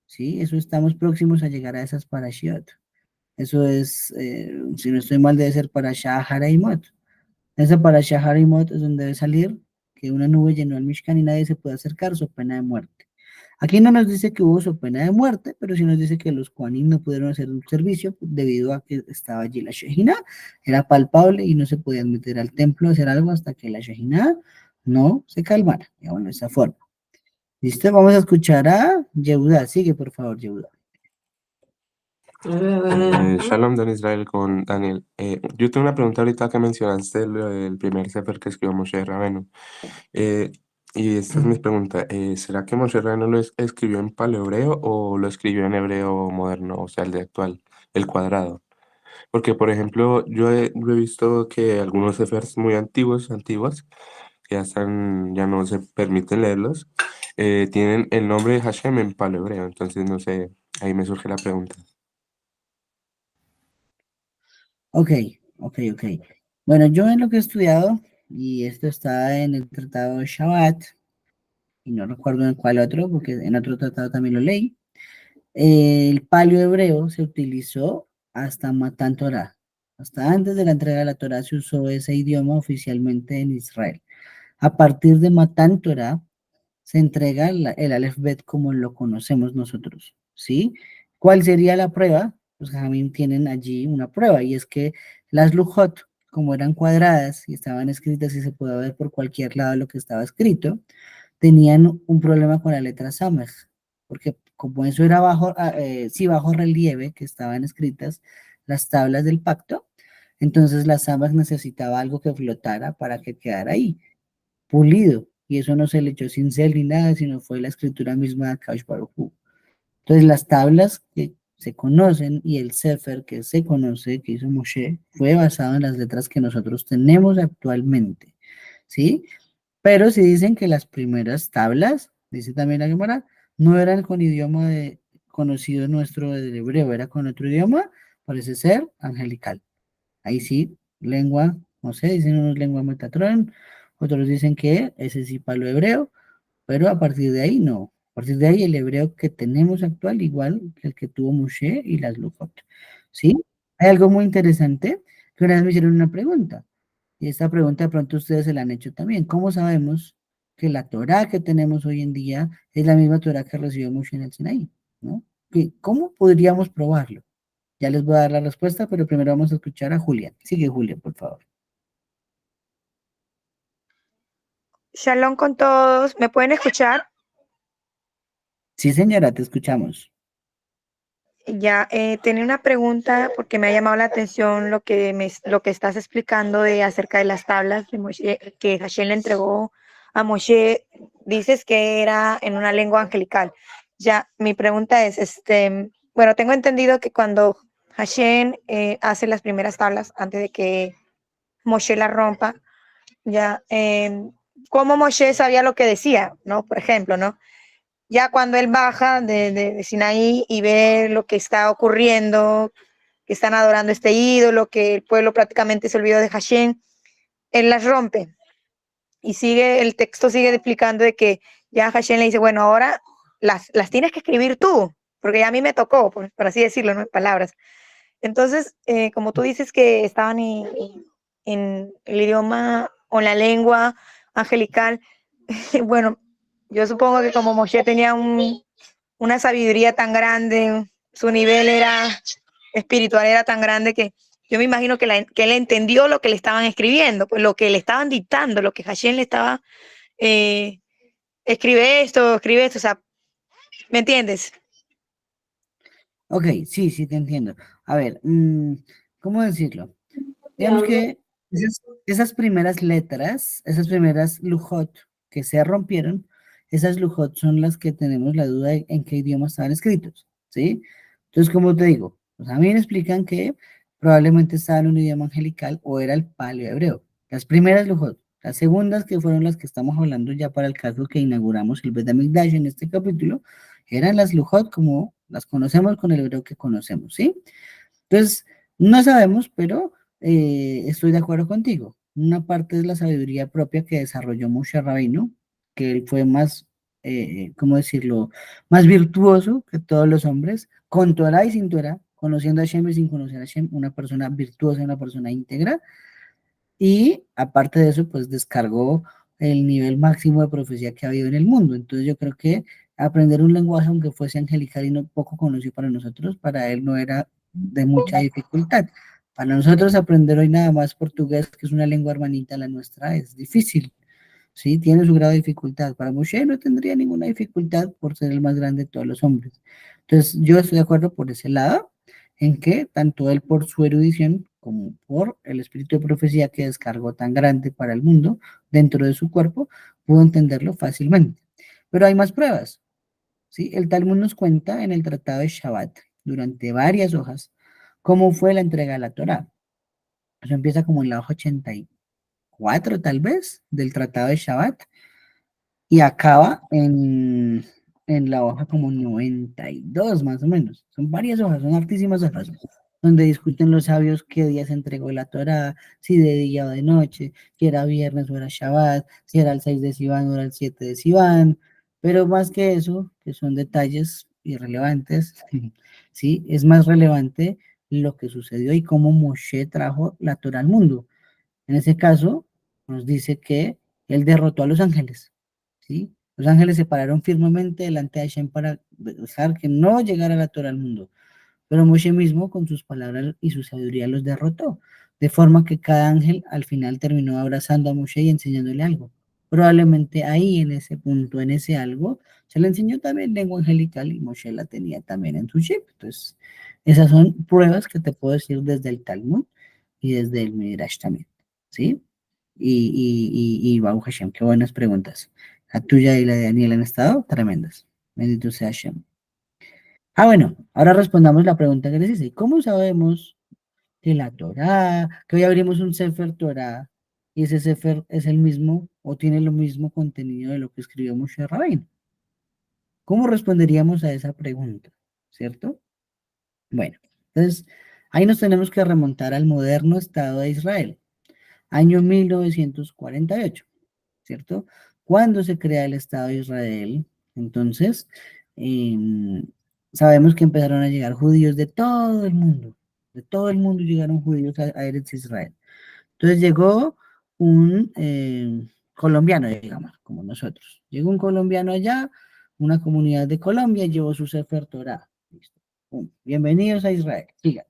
A: ¿sí? Eso estamos próximos a llegar a esas parashiot. Eso es, si no estoy mal, debe ser parashá Haraimot. Esa parashá Haraimot es donde debe salir que una nube llenó el Mishkan y nadie se puede acercar, su pena de muerte. Aquí no nos dice que hubo su pena de muerte, pero sí nos dice que los Kohanim no pudieron hacer un servicio debido a que estaba allí la Shejina, era palpable y no se podían meter al templo a hacer algo hasta que la Shejina no se calmara. Ya bueno, de esa forma. ¿Listo? Vamos a escuchar a Yehuda. Sigue, por favor, Yehuda.
B: Shalom, Dan Israel con Daniel. Yo tengo una pregunta ahorita que mencionaste el primer sefer que escribió Moshe Rabbeinu. Eh, y esta es mi pregunta. ¿Será que Moshe Rabbeinu escribió en paleohebreo o lo escribió en hebreo moderno, o sea, el de actual, el cuadrado? Porque, por ejemplo, yo he visto que algunos sefers muy antiguos, que ya no se permiten leerlos, tienen el nombre de Hashem en paleohebreo. Entonces, no sé, ahí me surge la pregunta.
A: Ok, ok. Bueno, yo en lo que he estudiado, y esto está en el Tratado de Shabbat, y no recuerdo en cuál otro, porque en otro tratado también lo leí. El paleo hebreo se utilizó hasta Matan Torah. Hasta antes de la entrega de la Torah se usó ese idioma oficialmente en Israel. A partir de Matan Torah se entrega el Aleph Bet como lo conocemos nosotros, ¿sí? ¿Cuál sería la prueba? Los Jamín tienen allí una prueba y es que las Lujot, como eran cuadradas y estaban escritas y se podía ver por cualquier lado lo que estaba escrito, tenían un problema con la letra Samej, porque como eso era bajo, sí, bajo relieve, que estaban escritas las tablas del pacto, entonces la Samej necesitaba algo que flotara para que quedara ahí, pulido, y eso no se le echó cincel ni nada, sino fue la escritura misma de Akash Baruj Hu. Entonces las tablas que se conocen y el Sefer que se conoce, que hizo Moshe, fue basado en las letras que nosotros tenemos actualmente, ¿sí? Pero si dicen que las primeras tablas, dice también la Gemara, no eran con idioma conocido nuestro del hebreo, era con otro idioma, parece ser angelical. Ahí sí, lengua, no sé, dicen unos lengua Metatron, otros dicen que ese sí palo hebreo, pero a partir de ahí no. A partir de ahí el hebreo que tenemos actual, igual que el que tuvo Moshe y las Lujot. ¿Sí? Hay algo muy interesante que una vez me hicieron una pregunta. Y esta pregunta de pronto ustedes se la han hecho también. ¿Cómo sabemos que la Torá que tenemos hoy en día es la misma Torá que recibió Moshe en el Sinaí? ¿No? ¿Cómo podríamos probarlo? Ya les voy a dar la respuesta, pero primero vamos a escuchar a Julián. Sigue, Julián, por favor.
C: Shalom con todos. ¿Me pueden escuchar?
A: Sí, señora, te escuchamos.
C: Ya, tenía una pregunta porque me ha llamado la atención lo que estás explicando de acerca de las tablas de Moshe, que Hashem le entregó a Moshe. Dices que era en una lengua angelical. Ya, mi pregunta es, bueno, tengo entendido que cuando Hashem hace las primeras tablas antes de que Moshe las rompa, ya, ¿cómo Moshe sabía lo que decía? ¿No? Por ejemplo, ¿no? Ya cuando él baja de Sinaí y ve lo que está ocurriendo, que están adorando este ídolo, que el pueblo prácticamente se olvidó de Hashem, él las rompe. Y sigue, el texto sigue explicando de que ya Hashem le dice, bueno, ahora las tienes que escribir tú, porque ya a mí me tocó, por así decirlo, ¿no? En palabras. Entonces, como tú dices que estaban en el idioma o en la lengua angelical, bueno, yo supongo que como Moshe tenía una sabiduría tan grande, su nivel era espiritual era tan grande que yo me imagino que él entendió lo que le estaban escribiendo, pues lo que le estaban dictando, lo que Hashem le estaba, eh, escribe esto, o sea, ¿me entiendes?
A: Ok, sí, sí, te entiendo. A ver, ¿cómo decirlo? Digamos que esas primeras letras, esas primeras lujot que se rompieron, esas lujot son las que tenemos la duda de en qué idioma estaban escritos, ¿sí? Entonces, como te digo, pues a mí me explican que probablemente estaba en un idioma angelical o era el paleo hebreo. Las primeras lujot, las segundas que fueron las que estamos hablando ya para el caso que inauguramos el Bet HaMikdash en este capítulo, eran las lujot como las conocemos con el hebreo que conocemos, ¿sí? Entonces, no sabemos, pero estoy de acuerdo contigo. Una parte es la sabiduría propia que desarrolló Moshe Rabbeinu, que él fue más, ¿cómo decirlo?, más virtuoso que todos los hombres, con Torah y sin Torah, conociendo a Hashem y sin conocer a Hashem, una persona virtuosa, una persona íntegra, y aparte de eso, pues descargó el nivel máximo de profecía que ha habido en el mundo. Entonces yo creo que aprender un lenguaje, aunque fuese angelical y no poco conocido para nosotros, para él no era de mucha dificultad. Para nosotros aprender hoy nada más portugués, que es una lengua hermanita a la nuestra, es difícil. Sí, tiene su grado de dificultad. Para Moshe no tendría ninguna dificultad por ser el más grande de todos los hombres. Entonces, yo estoy de acuerdo por ese lado, en que tanto él por su erudición como por el espíritu de profecía que descargó tan grande para el mundo dentro de su cuerpo, pudo entenderlo fácilmente. Pero hay más pruebas, ¿sí? El Talmud nos cuenta en el Tratado de Shabbat, durante varias hojas, cómo fue la entrega de la Torá. Eso empieza como en la hoja 84, tal vez, del Tratado de Shabbat, y acaba en la hoja como 92 más o menos. Son varias hojas, son hartísimas hojas, donde discuten los sabios qué día se entregó la Torá, si de día o de noche, si era viernes o era Shabbat, si era el 6 de Sivan o era el 7 de Sivan, pero más que eso, que son detalles irrelevantes, ¿sí? Es más relevante lo que sucedió y cómo Moshe trajo la Torá al mundo. En ese caso, nos dice que él derrotó a los ángeles, ¿sí? Los ángeles se pararon firmemente delante de Hashem para dejar que no llegara la Torah al mundo. Pero Moshe mismo, con sus palabras y su sabiduría, los derrotó. de forma que cada ángel al final terminó abrazando a Moshe y enseñándole algo. Probablemente ahí, en ese punto, en ese algo, se le enseñó también lengua angelical y Moshe la tenía también en su chip. Entonces, esas son pruebas que te puedo decir desde el Talmud y desde el Midrash también, ¿sí? Y Baruch Hashem, qué buenas preguntas. La tuya y la de Daniel han estado tremendas. Bendito sea Hashem. Ah, bueno, ahora respondamos la pregunta que les hice. ¿Cómo sabemos que la Torá, que hoy abrimos un Sefer Torá y ese Sefer es el mismo o tiene el mismo contenido de lo que escribió Moshe Rabbeinu? ¿Cómo responderíamos a esa pregunta? ¿Cierto? Bueno, entonces ahí nos tenemos que remontar al moderno Estado de Israel, año 1948, ¿cierto? Cuando se crea el Estado de Israel, entonces em, sabemos que empezaron a llegar judíos de todo el mundo llegaron judíos a Eretz Israel. Entonces llegó un colombiano, digamos, como nosotros. Llegó un colombiano allá, una comunidad de Colombia, y llevó su Sefer Torah. Listo. Pum. Bienvenidos a Israel. Sigan.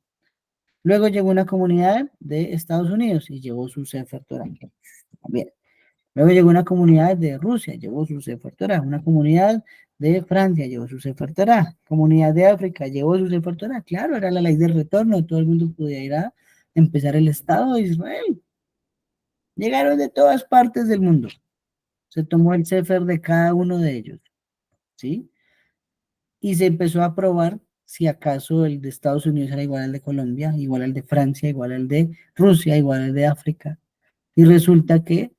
A: Luego llegó una comunidad de Estados Unidos y llevó su Sefer Torah. También. Luego llegó una comunidad de Rusia, llevó su Sefer Torah. Una comunidad de Francia llevó su Sefer Torah. Comunidad de África llevó su Sefer Torah. Claro, era la ley del retorno, todo el mundo podía ir a empezar el Estado de Israel. Llegaron de todas partes del mundo. Se tomó el Sefer de cada uno de ellos, ¿sí? Y se empezó a probar si acaso el de Estados Unidos era igual al de Colombia, igual al de Francia, igual al de Rusia, igual al de África. Y resulta que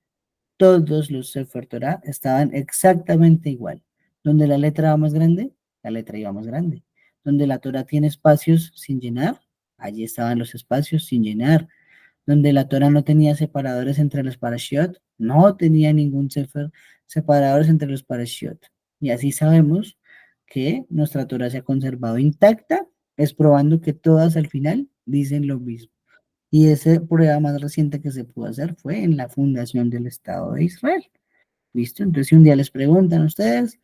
A: todos los Sefer Torah estaban exactamente igual. Donde la letra va más grande, la letra iba más grande. Donde la Torah tiene espacios sin llenar, allí estaban los espacios sin llenar. Donde la Torah no tenía separadores entre los parashiot, no tenía ningún sefer separadores entre los parashiot. Y así sabemos que nuestra Torah se ha conservado intacta, es probando que todas al final dicen lo mismo. Y esa prueba más reciente que se pudo hacer fue en la fundación del Estado de Israel. ¿Listo? Entonces, si un día les preguntan a ustedes,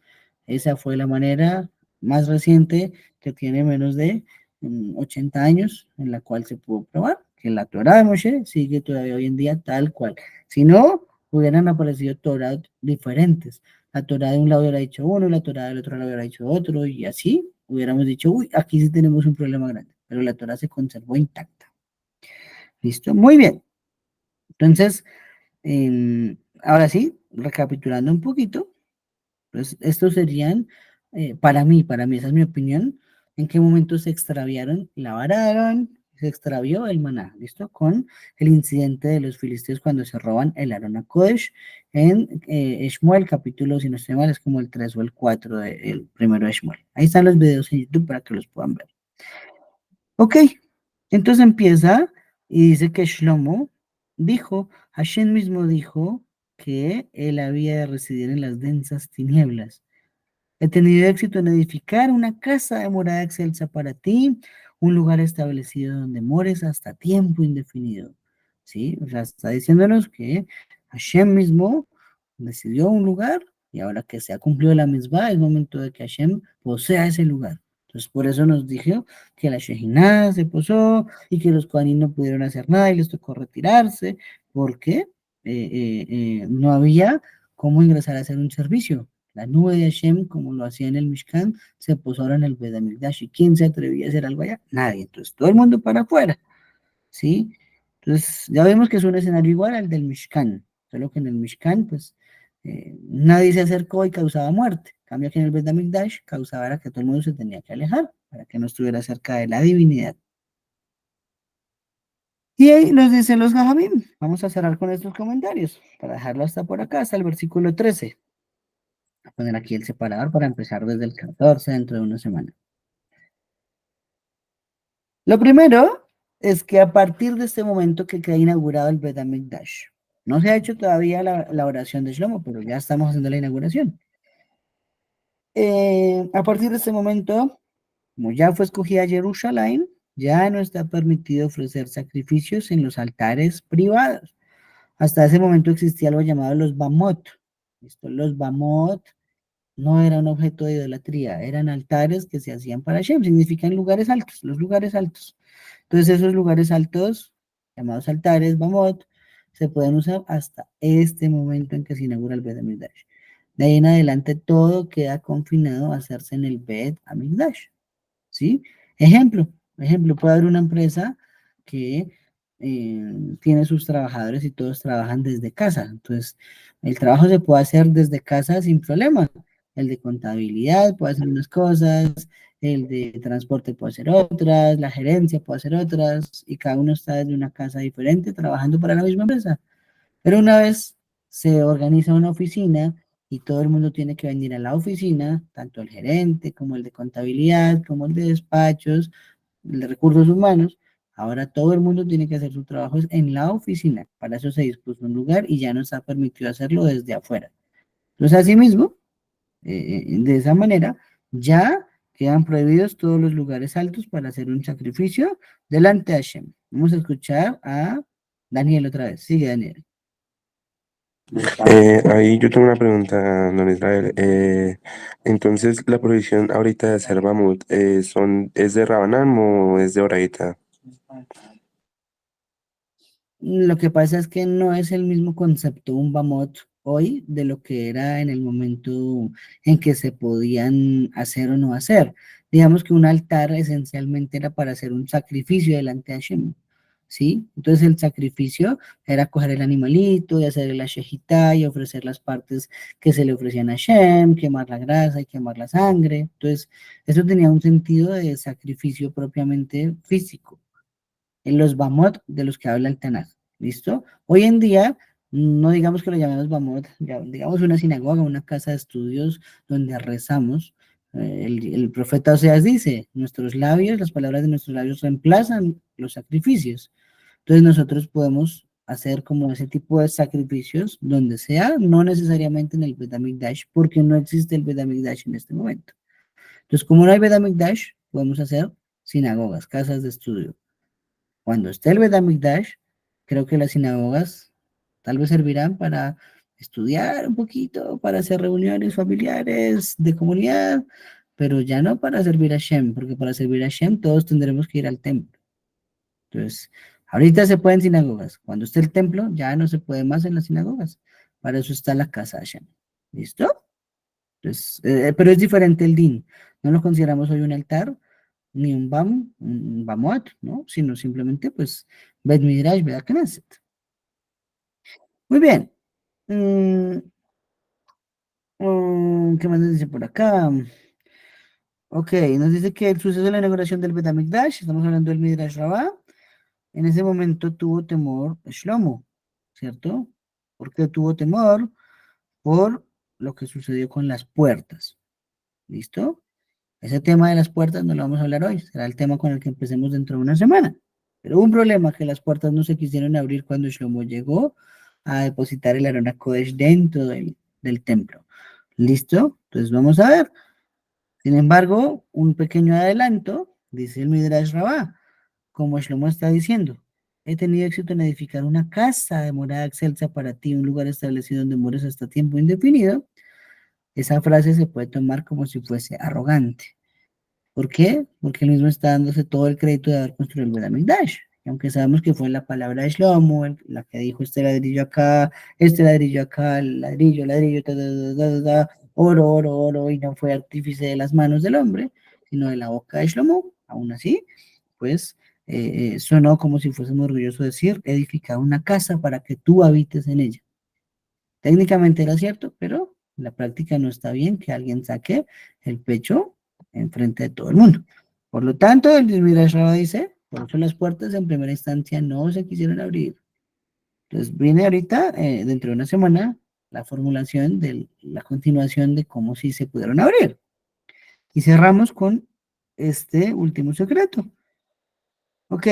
A: esa fue la manera más reciente que tiene menos de 80 años en la cual se pudo probar que la Torah de Moshe sigue todavía hoy en día tal cual. Si no, hubieran aparecido Torah diferentes. La Torah de un lado hubiera dicho uno, la Torah del otro lado hubiera dicho otro, y así hubiéramos dicho, uy, aquí sí tenemos un problema grande, pero la Torah se conservó intacta. ¿Listo? Muy bien. Entonces, ahora sí, recapitulando un poquito, pues estos serían, para mí, esa es mi opinión, en qué momento se extraviaron la vara de Aarón, se extravió el maná, ¿listo? Con el incidente de los filisteos cuando se roban el Aarón a Kodesh en Shmuel, capítulo, si no estoy mal, es como el 3 o el 4 del primero de Shmuel. Ahí están los videos en YouTube para que los puedan ver. Ok, entonces empieza y dice que Shlomo dijo, Hashem mismo dijo que él había de residir en las densas tinieblas. He tenido éxito en edificar una casa de morada excelsa para ti, un lugar establecido donde mores hasta tiempo indefinido. ¿Sí? O sea, está diciéndonos que Hashem mismo decidió un lugar y ahora que se ha cumplido la misma, es momento de que Hashem posea ese lugar. Entonces, por eso nos dijo que la Shekinah se posó y que los Kohanim no pudieron hacer nada y les tocó retirarse porque no había cómo ingresar a hacer un servicio. La nube de Hashem, como lo hacía en el Mishkan, se posó ahora en el Bet HaMikdash. ¿Y quién se atrevía a hacer algo allá? Nadie. Entonces, todo el mundo para afuera, ¿sí? Entonces, ya vemos que es un escenario igual al del Mishkan, solo que en el Mishkan, pues, nadie se acercó y causaba muerte. En cambio, que en el Bet HaMikdash causaba era que todo el mundo se tenía que alejar para que no estuviera cerca de la divinidad. Y ahí nos dicen los Jajamim. Vamos a cerrar con estos comentarios para dejarlo hasta por acá, hasta el versículo 13. Voy a poner aquí el separador para empezar desde el 14 dentro de una semana. Lo primero es que a partir de este momento que queda inaugurado el Bet HaMikdash, no se ha hecho todavía la oración de Shlomo, pero ya estamos haciendo la inauguración. A partir de este momento, como ya fue escogida Jerusalén, ya no está permitido ofrecer sacrificios en los altares privados. Hasta ese momento existía algo llamado los Bamot. Los Bamot no era un objeto de idolatría, eran altares que se hacían para Hashem, significan lugares altos, los lugares altos. Entonces esos lugares altos llamados altares, Bamot, se pueden usar hasta este momento en que se inaugura el Bet HaMikdash. De ahí en adelante todo queda confinado a hacerse en el Bet HaMikdash, ¿sí? Ejemplo, puede haber una empresa que tiene sus trabajadores y todos trabajan desde casa. Entonces, el trabajo se puede hacer desde casa sin problema. El de contabilidad puede hacer unas cosas, el de transporte puede hacer otras, la gerencia puede hacer otras, y cada uno está desde una casa diferente trabajando para la misma empresa. Pero una vez se organiza una oficina y todo el mundo tiene que venir a la oficina, tanto el gerente como el de contabilidad, como el de despachos, el de recursos humanos, ahora todo el mundo tiene que hacer su trabajo en la oficina. Para eso se dispuso un lugar y ya no está permitido hacerlo desde afuera. Entonces, asimismo, de esa manera, ya quedan prohibidos todos los lugares altos para hacer un sacrificio delante de Hashem. Vamos a escuchar a Daniel otra vez. Sigue, Daniel.
B: Ahí yo tengo una pregunta, don Israel. Entonces, la prohibición ahorita de hacer mamut, ¿es de Rabanán o es de Oraita?
A: Lo que pasa es que no es el mismo concepto un Bamot hoy de lo que era en el momento en que se podían hacer o no hacer. Digamos que un altar esencialmente era para hacer un sacrificio delante de Hashem, ¿sí? Entonces el sacrificio era coger el animalito y hacer la shejitá y ofrecer las partes que se le ofrecían a Hashem, quemar la grasa y quemar la sangre. Entonces eso tenía un sentido de sacrificio propiamente físico en los Bamot de los que habla el Tanaj. ¿Listo? Hoy en día, no digamos que lo llamemos Bamot, digamos una sinagoga, una casa de estudios donde rezamos. El profeta Oseas dice, nuestros labios, las palabras de nuestros labios reemplazan los sacrificios. Entonces nosotros podemos hacer como ese tipo de sacrificios donde sea, no necesariamente en el Bet HaMikdash, porque no existe el Bet HaMikdash en este momento. Entonces, como no hay Bet HaMikdash, podemos hacer sinagogas, casas de estudio. Cuando esté el Bet HaMikdash, creo que las sinagogas tal vez servirán para estudiar un poquito, para hacer reuniones familiares de comunidad, pero ya no para servir a Shem, porque para servir a Shem todos tendremos que ir al templo. Entonces, ahorita se puede en sinagogas. Cuando esté el templo, ya no se puede más en las sinagogas. Para eso está la casa de Shem. ¿Listo? Entonces, pero es diferente el din. No lo consideramos hoy un altar, ni un Bamot, ¿no? Sino simplemente, pues, Bet Midrash, Bet Knesset. Muy bien. ¿Qué más nos dice por acá? Ok, nos dice que el suceso de la inauguración del Bet HaMikdash, estamos hablando del Midrash Rabbah, en ese momento tuvo temor Shlomo, ¿cierto? ¿Por qué tuvo temor? Por lo que sucedió con las puertas. ¿Listo? Ese tema de las puertas no lo vamos a hablar hoy, será el tema con el que empecemos dentro de una semana. Pero hubo un problema que las puertas no se quisieron abrir cuando Shlomo llegó a depositar el Arona Kodesh dentro del templo. ¿Listo? Entonces vamos a ver. Sin embargo, un pequeño adelanto, dice el Midrash Rabbah, como Shlomo está diciendo, he tenido éxito en edificar una casa de morada excelsa para ti, un lugar establecido donde mores hasta tiempo indefinido. Esa frase se puede tomar como si fuese arrogante. ¿Por qué? Porque él mismo está dándose todo el crédito de haber construido el Bet HaMikdash. Y aunque sabemos que fue la palabra de Shlomo, la que dijo este ladrillo acá, ladrillo, ladrillo, oro, oro, oro, y no fue artífice de las manos del hombre, sino de la boca de Shlomo, aún así, pues sonó como si fuésemos orgullosos de decir, edificado una casa para que tú habites en ella. Técnicamente era cierto, pero en la práctica no está bien que alguien saque el pecho en frente de todo el mundo. Por lo tanto, el Midrash Rabbah dice, por eso las puertas en primera instancia no se quisieron abrir. Entonces viene ahorita, dentro de una semana, la formulación de la continuación de cómo sí se pudieron abrir. Y cerramos con este último secreto. Ok.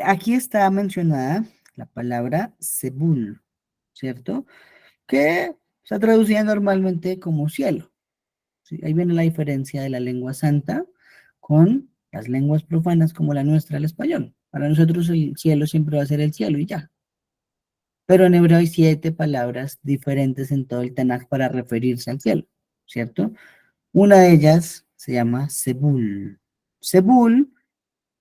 A: Aquí está mencionada la palabra Sebul, ¿cierto? Que se traducía normalmente como cielo. ¿Sí? Ahí viene la diferencia de la lengua santa con las lenguas profanas como la nuestra, el español. Para nosotros el cielo siempre va a ser el cielo y ya. Pero en hebreo hay 7 palabras diferentes en todo el Tanaj para referirse al cielo, ¿cierto? Una de ellas se llama Sebul. Sebul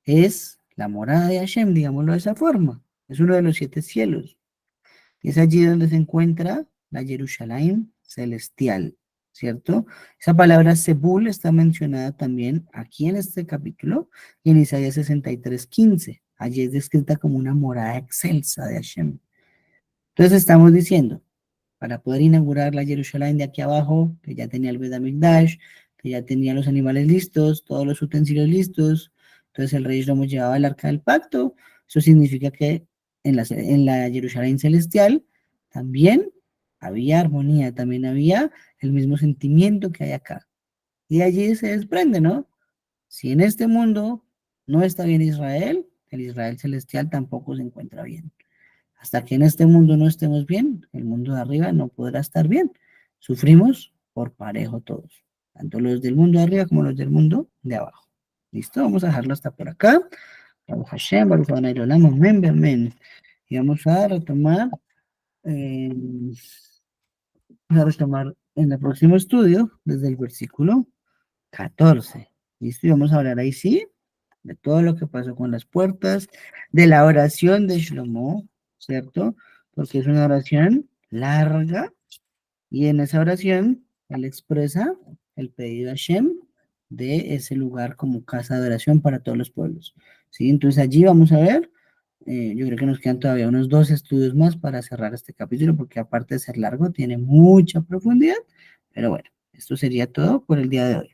A: es la morada de Hashem, digámoslo de esa forma. Es uno de los 7 cielos. Y es allí donde se encuentra la Jerusalén celestial, ¿cierto? Esa palabra Sebul está mencionada también aquí en este capítulo y en Isaías 63:15. Allí es descrita como una morada excelsa de Hashem. Entonces estamos diciendo, para poder inaugurar la Jerusalén de aquí abajo, que ya tenía el Bet HaMikdash, que ya tenía los animales listos, todos los utensilios listos, entonces el rey Shlomo llevaba el arca del pacto, eso significa que en la Jerusalén celestial también había armonía, también había el mismo sentimiento que hay acá. Y de allí se desprende, ¿no? Si en este mundo no está bien Israel, el Israel celestial tampoco se encuentra bien. Hasta que en este mundo no estemos bien, el mundo de arriba no podrá estar bien. Sufrimos por parejo todos, tanto los del mundo de arriba como los del mundo de abajo. ¿Listo? Vamos a dejarlo hasta por acá. Baruch Hashem, Baruch Adonai Olam, amén, amén. Y vamos a retomar, eh, en el próximo estudio, desde el versículo 14. ¿Listo? Y vamos a hablar ahí sí de todo lo que pasó con las puertas, de la oración de Shlomo, ¿cierto? Porque es una oración larga y en esa oración él expresa el pedido a Shem de ese lugar como casa de oración para todos los pueblos, ¿sí? Entonces allí vamos a ver, yo creo que nos quedan todavía unos 2 estudios más para cerrar este capítulo, porque aparte de ser largo, tiene mucha profundidad, pero bueno, esto sería todo por el día de hoy.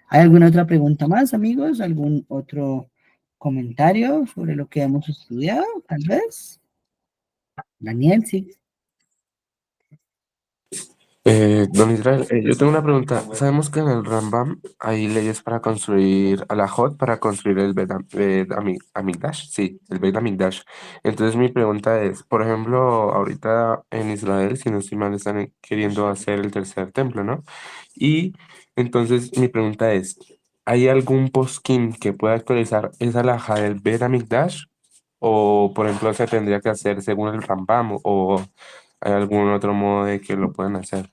A: ¿Hay alguna otra pregunta más, amigos? ¿Algún otro comentario sobre lo que hemos estudiado, tal vez? Daniel, sí.
B: Don Israel, yo tengo una pregunta. Sabemos que en el Rambam hay leyes para construir alajot, para construir el Amigdash, sí, el Beit Amigdash. Entonces mi pregunta es, por ejemplo, ahorita en Israel, si no estoy mal, están queriendo hacer el tercer templo, ¿no? Y entonces mi pregunta es, ¿hay algún poskim que pueda actualizar esa alhaja del Beit Amigdash? O, por ejemplo, se tendría que hacer según el Rambam, o hay algún otro modo de que lo puedan hacer.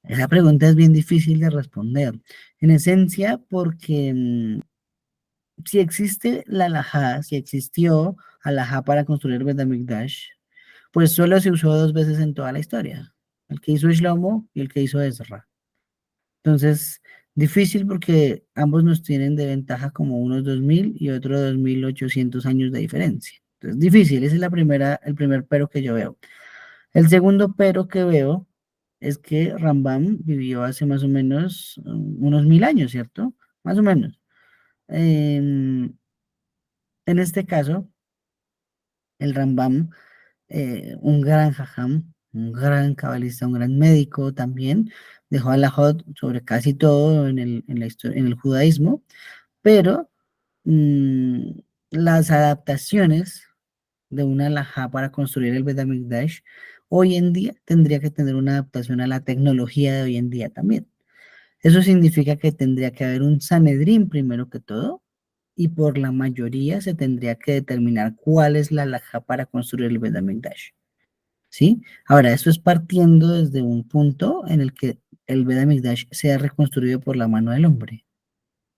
A: Esa pregunta es bien difícil de responder. En esencia, porque si existe la alajá, si existió alajá para construir Bet HaMikdash, pues solo se usó 2 veces en toda la historia. El que hizo Shlomo y el que hizo Ezra. Entonces, difícil porque ambos nos tienen de ventaja como unos 2000 y otros 2800 años de diferencia. Entonces, difícil, ese es el primer pero que yo veo. El segundo pero que veo es que Rambam vivió hace más o menos unos 1000 años, ¿cierto? Más o menos. En este caso, el Rambam, un gran jajam, un gran cabalista, un gran médico también, dejó alajot sobre casi todo en el judaísmo, pero mm, las adaptaciones de una alajá para construir el Bet HaMikdash hoy en día tendría que tener una adaptación a la tecnología de hoy en día también. Eso significa que tendría que haber un Sanedrín primero que todo, y por la mayoría se tendría que determinar cuál es la alajá para construir el Bet HaMikdash, ¿sí? Ahora, esto es partiendo desde un punto en el que el Bet HaMikdash sea reconstruido por la mano del hombre.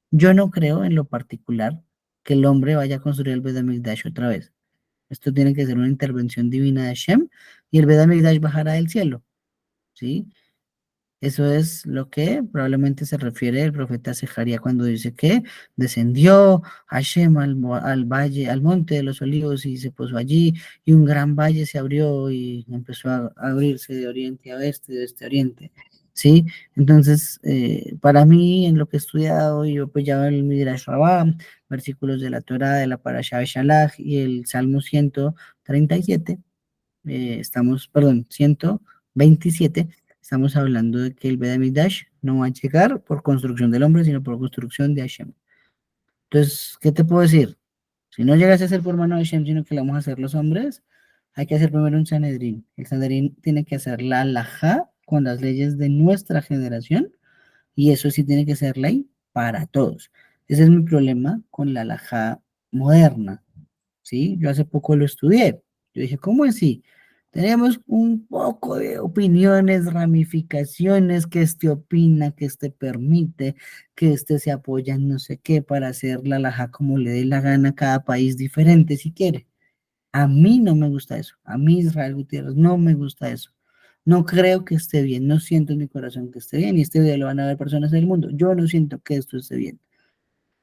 A: Yo no creo en lo particular que el hombre vaya a construir el Bet HaMikdash otra vez. Esto tiene que ser una intervención divina de Hashem y el Bet HaMikdash bajará del cielo, ¿sí? Eso es lo que probablemente se refiere el profeta Zecaría cuando dice que descendió Hashem al valle, al monte de los olivos y se posó allí y un gran valle se abrió y empezó a abrirse de oriente a oeste, de este a oriente. ¿Sí? Entonces, para mí, en lo que he estudiado, yo pues ya el Midrash Rabbah, versículos de la Torah, de la Parashá de Shalach y el Salmo 137, perdón, 127, estamos hablando de que el Bet HaMikdash no va a llegar por construcción del hombre, sino por construcción de Hashem. Entonces, ¿qué te puedo decir? Si no llegas a ser por mano de Hashem, sino que lo vamos a hacer los hombres, hay que hacer primero un Sanedrín. El Sanedrín tiene que hacer la halajá con las leyes de nuestra generación, y eso sí tiene que ser ley para todos. Ese es mi problema con la halajá moderna, ¿sí? Yo hace poco lo estudié. Yo dije, ¿cómo así? Tenemos un poco de opiniones, ramificaciones, que este opina, que este permite, que este se apoya en no sé qué para hacer la alajá como le dé la gana a cada país diferente si quiere. A mí no me gusta eso. A mí, Israel Gutiérrez, no me gusta eso. No creo que esté bien. No siento en mi corazón que esté bien. Y este video lo van a ver personas del mundo. Yo no siento que esto esté bien.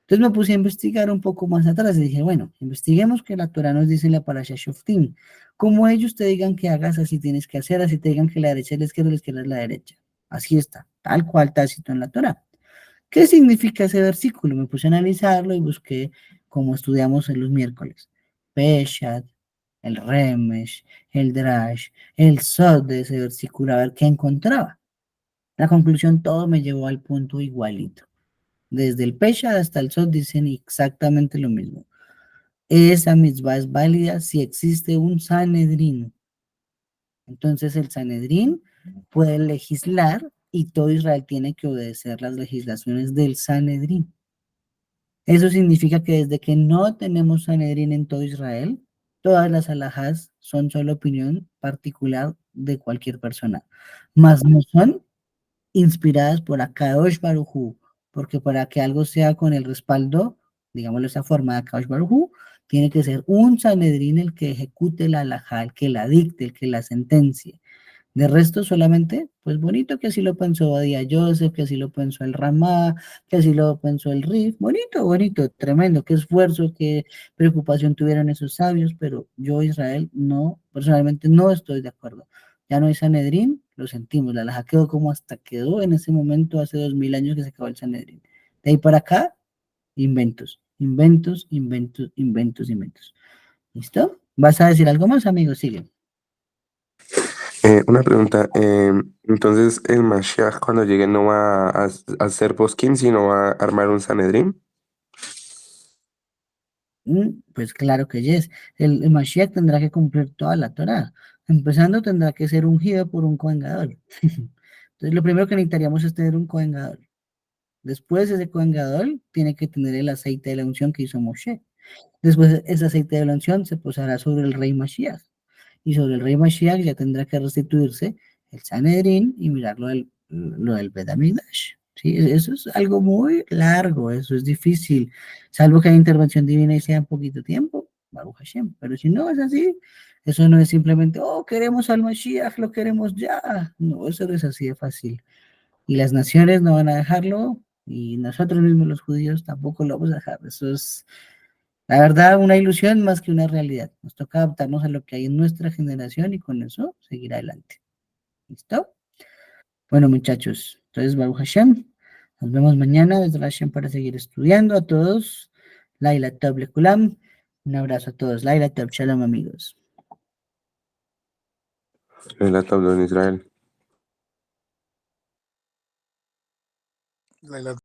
A: Entonces me puse a investigar un poco más atrás y dije, bueno, investiguemos que la Torah nos dice en la Parasha Shoftim. Como ellos te digan que hagas, así tienes que hacer, así te digan que la derecha es la izquierda es la derecha. Así está, tal cual tácito en la Torah. ¿Qué significa ese versículo? Me puse a analizarlo y busqué, como estudiamos en los miércoles, Peshat, el Remesh, el Drash, el Sod de ese versículo, a ver qué encontraba. La conclusión, todo me llevó al punto igualito. Desde el Peshat hasta el Sod dicen exactamente lo mismo. Esa mitzvah es válida si existe un Sanedrín. Entonces el Sanedrín puede legislar y todo Israel tiene que obedecer las legislaciones del Sanedrín. Eso significa que desde que no tenemos Sanedrín en todo Israel, todas las alajás son solo opinión particular de cualquier persona, mas no son inspiradas por Akadosh Baruj Hu, porque para que algo sea con el respaldo, digámoslo de esa forma, de Akadosh Baruj Hu, tiene que ser un Sanedrín el que ejecute la alajá, el que la dicte, el que la sentencie. De resto, solamente, pues bonito que así lo pensó Badia Joseph, que así lo pensó el Ramá, que así lo pensó el Rif. Bonito, bonito, tremendo. Qué esfuerzo, qué preocupación tuvieron esos sabios, pero yo, Israel, no, personalmente no estoy de acuerdo. Ya no hay Sanedrín, lo sentimos. La laja quedó como hasta quedó en ese momento, hace 2000 años que se acabó el Sanedrín. De ahí para acá, inventos, inventos, inventos, inventos, inventos. ¿Listo? ¿Vas a decir algo más, amigo? Sigue.
B: Una pregunta, entonces el Mashiach cuando llegue no va a ser poskim, sino va a armar un Sanedrín.
A: Pues claro que yes. El Mashiach tendrá que cumplir toda la Torah. Empezando, tendrá que ser ungido por un Kohen Gadol. Entonces, lo primero que necesitaríamos es tener un Kohen Gadol. Después, ese Kohen Gadol tiene que tener el aceite de la unción que hizo Moshe. Después, ese aceite de la unción se posará sobre el rey Mashiach. Y sobre el rey Mashiach ya tendrá que restituirse el Sanedrín y mirar lo del Bet HaMikdash. Sí, eso es algo muy largo, eso es difícil, salvo que haya intervención divina y sea en poquito tiempo, Baruch Hashem. Pero si no es así, eso no es simplemente, oh, queremos al Mashiach, lo queremos ya. No, eso no es así de fácil. Y las naciones no van a dejarlo, y nosotros mismos los judíos tampoco lo vamos a dejar. Eso es, la verdad, una ilusión más que una realidad. Nos toca adaptarnos a lo que hay en nuestra generación y con eso seguir adelante. ¿Listo? Bueno, muchachos, entonces, Baruch Hashem, nos vemos mañana desde Hashem para seguir estudiando a todos. Laila Tov Lekulam. Un abrazo a todos. Laila Tov, Shalom, amigos.
B: El tabla en Israel.
D: La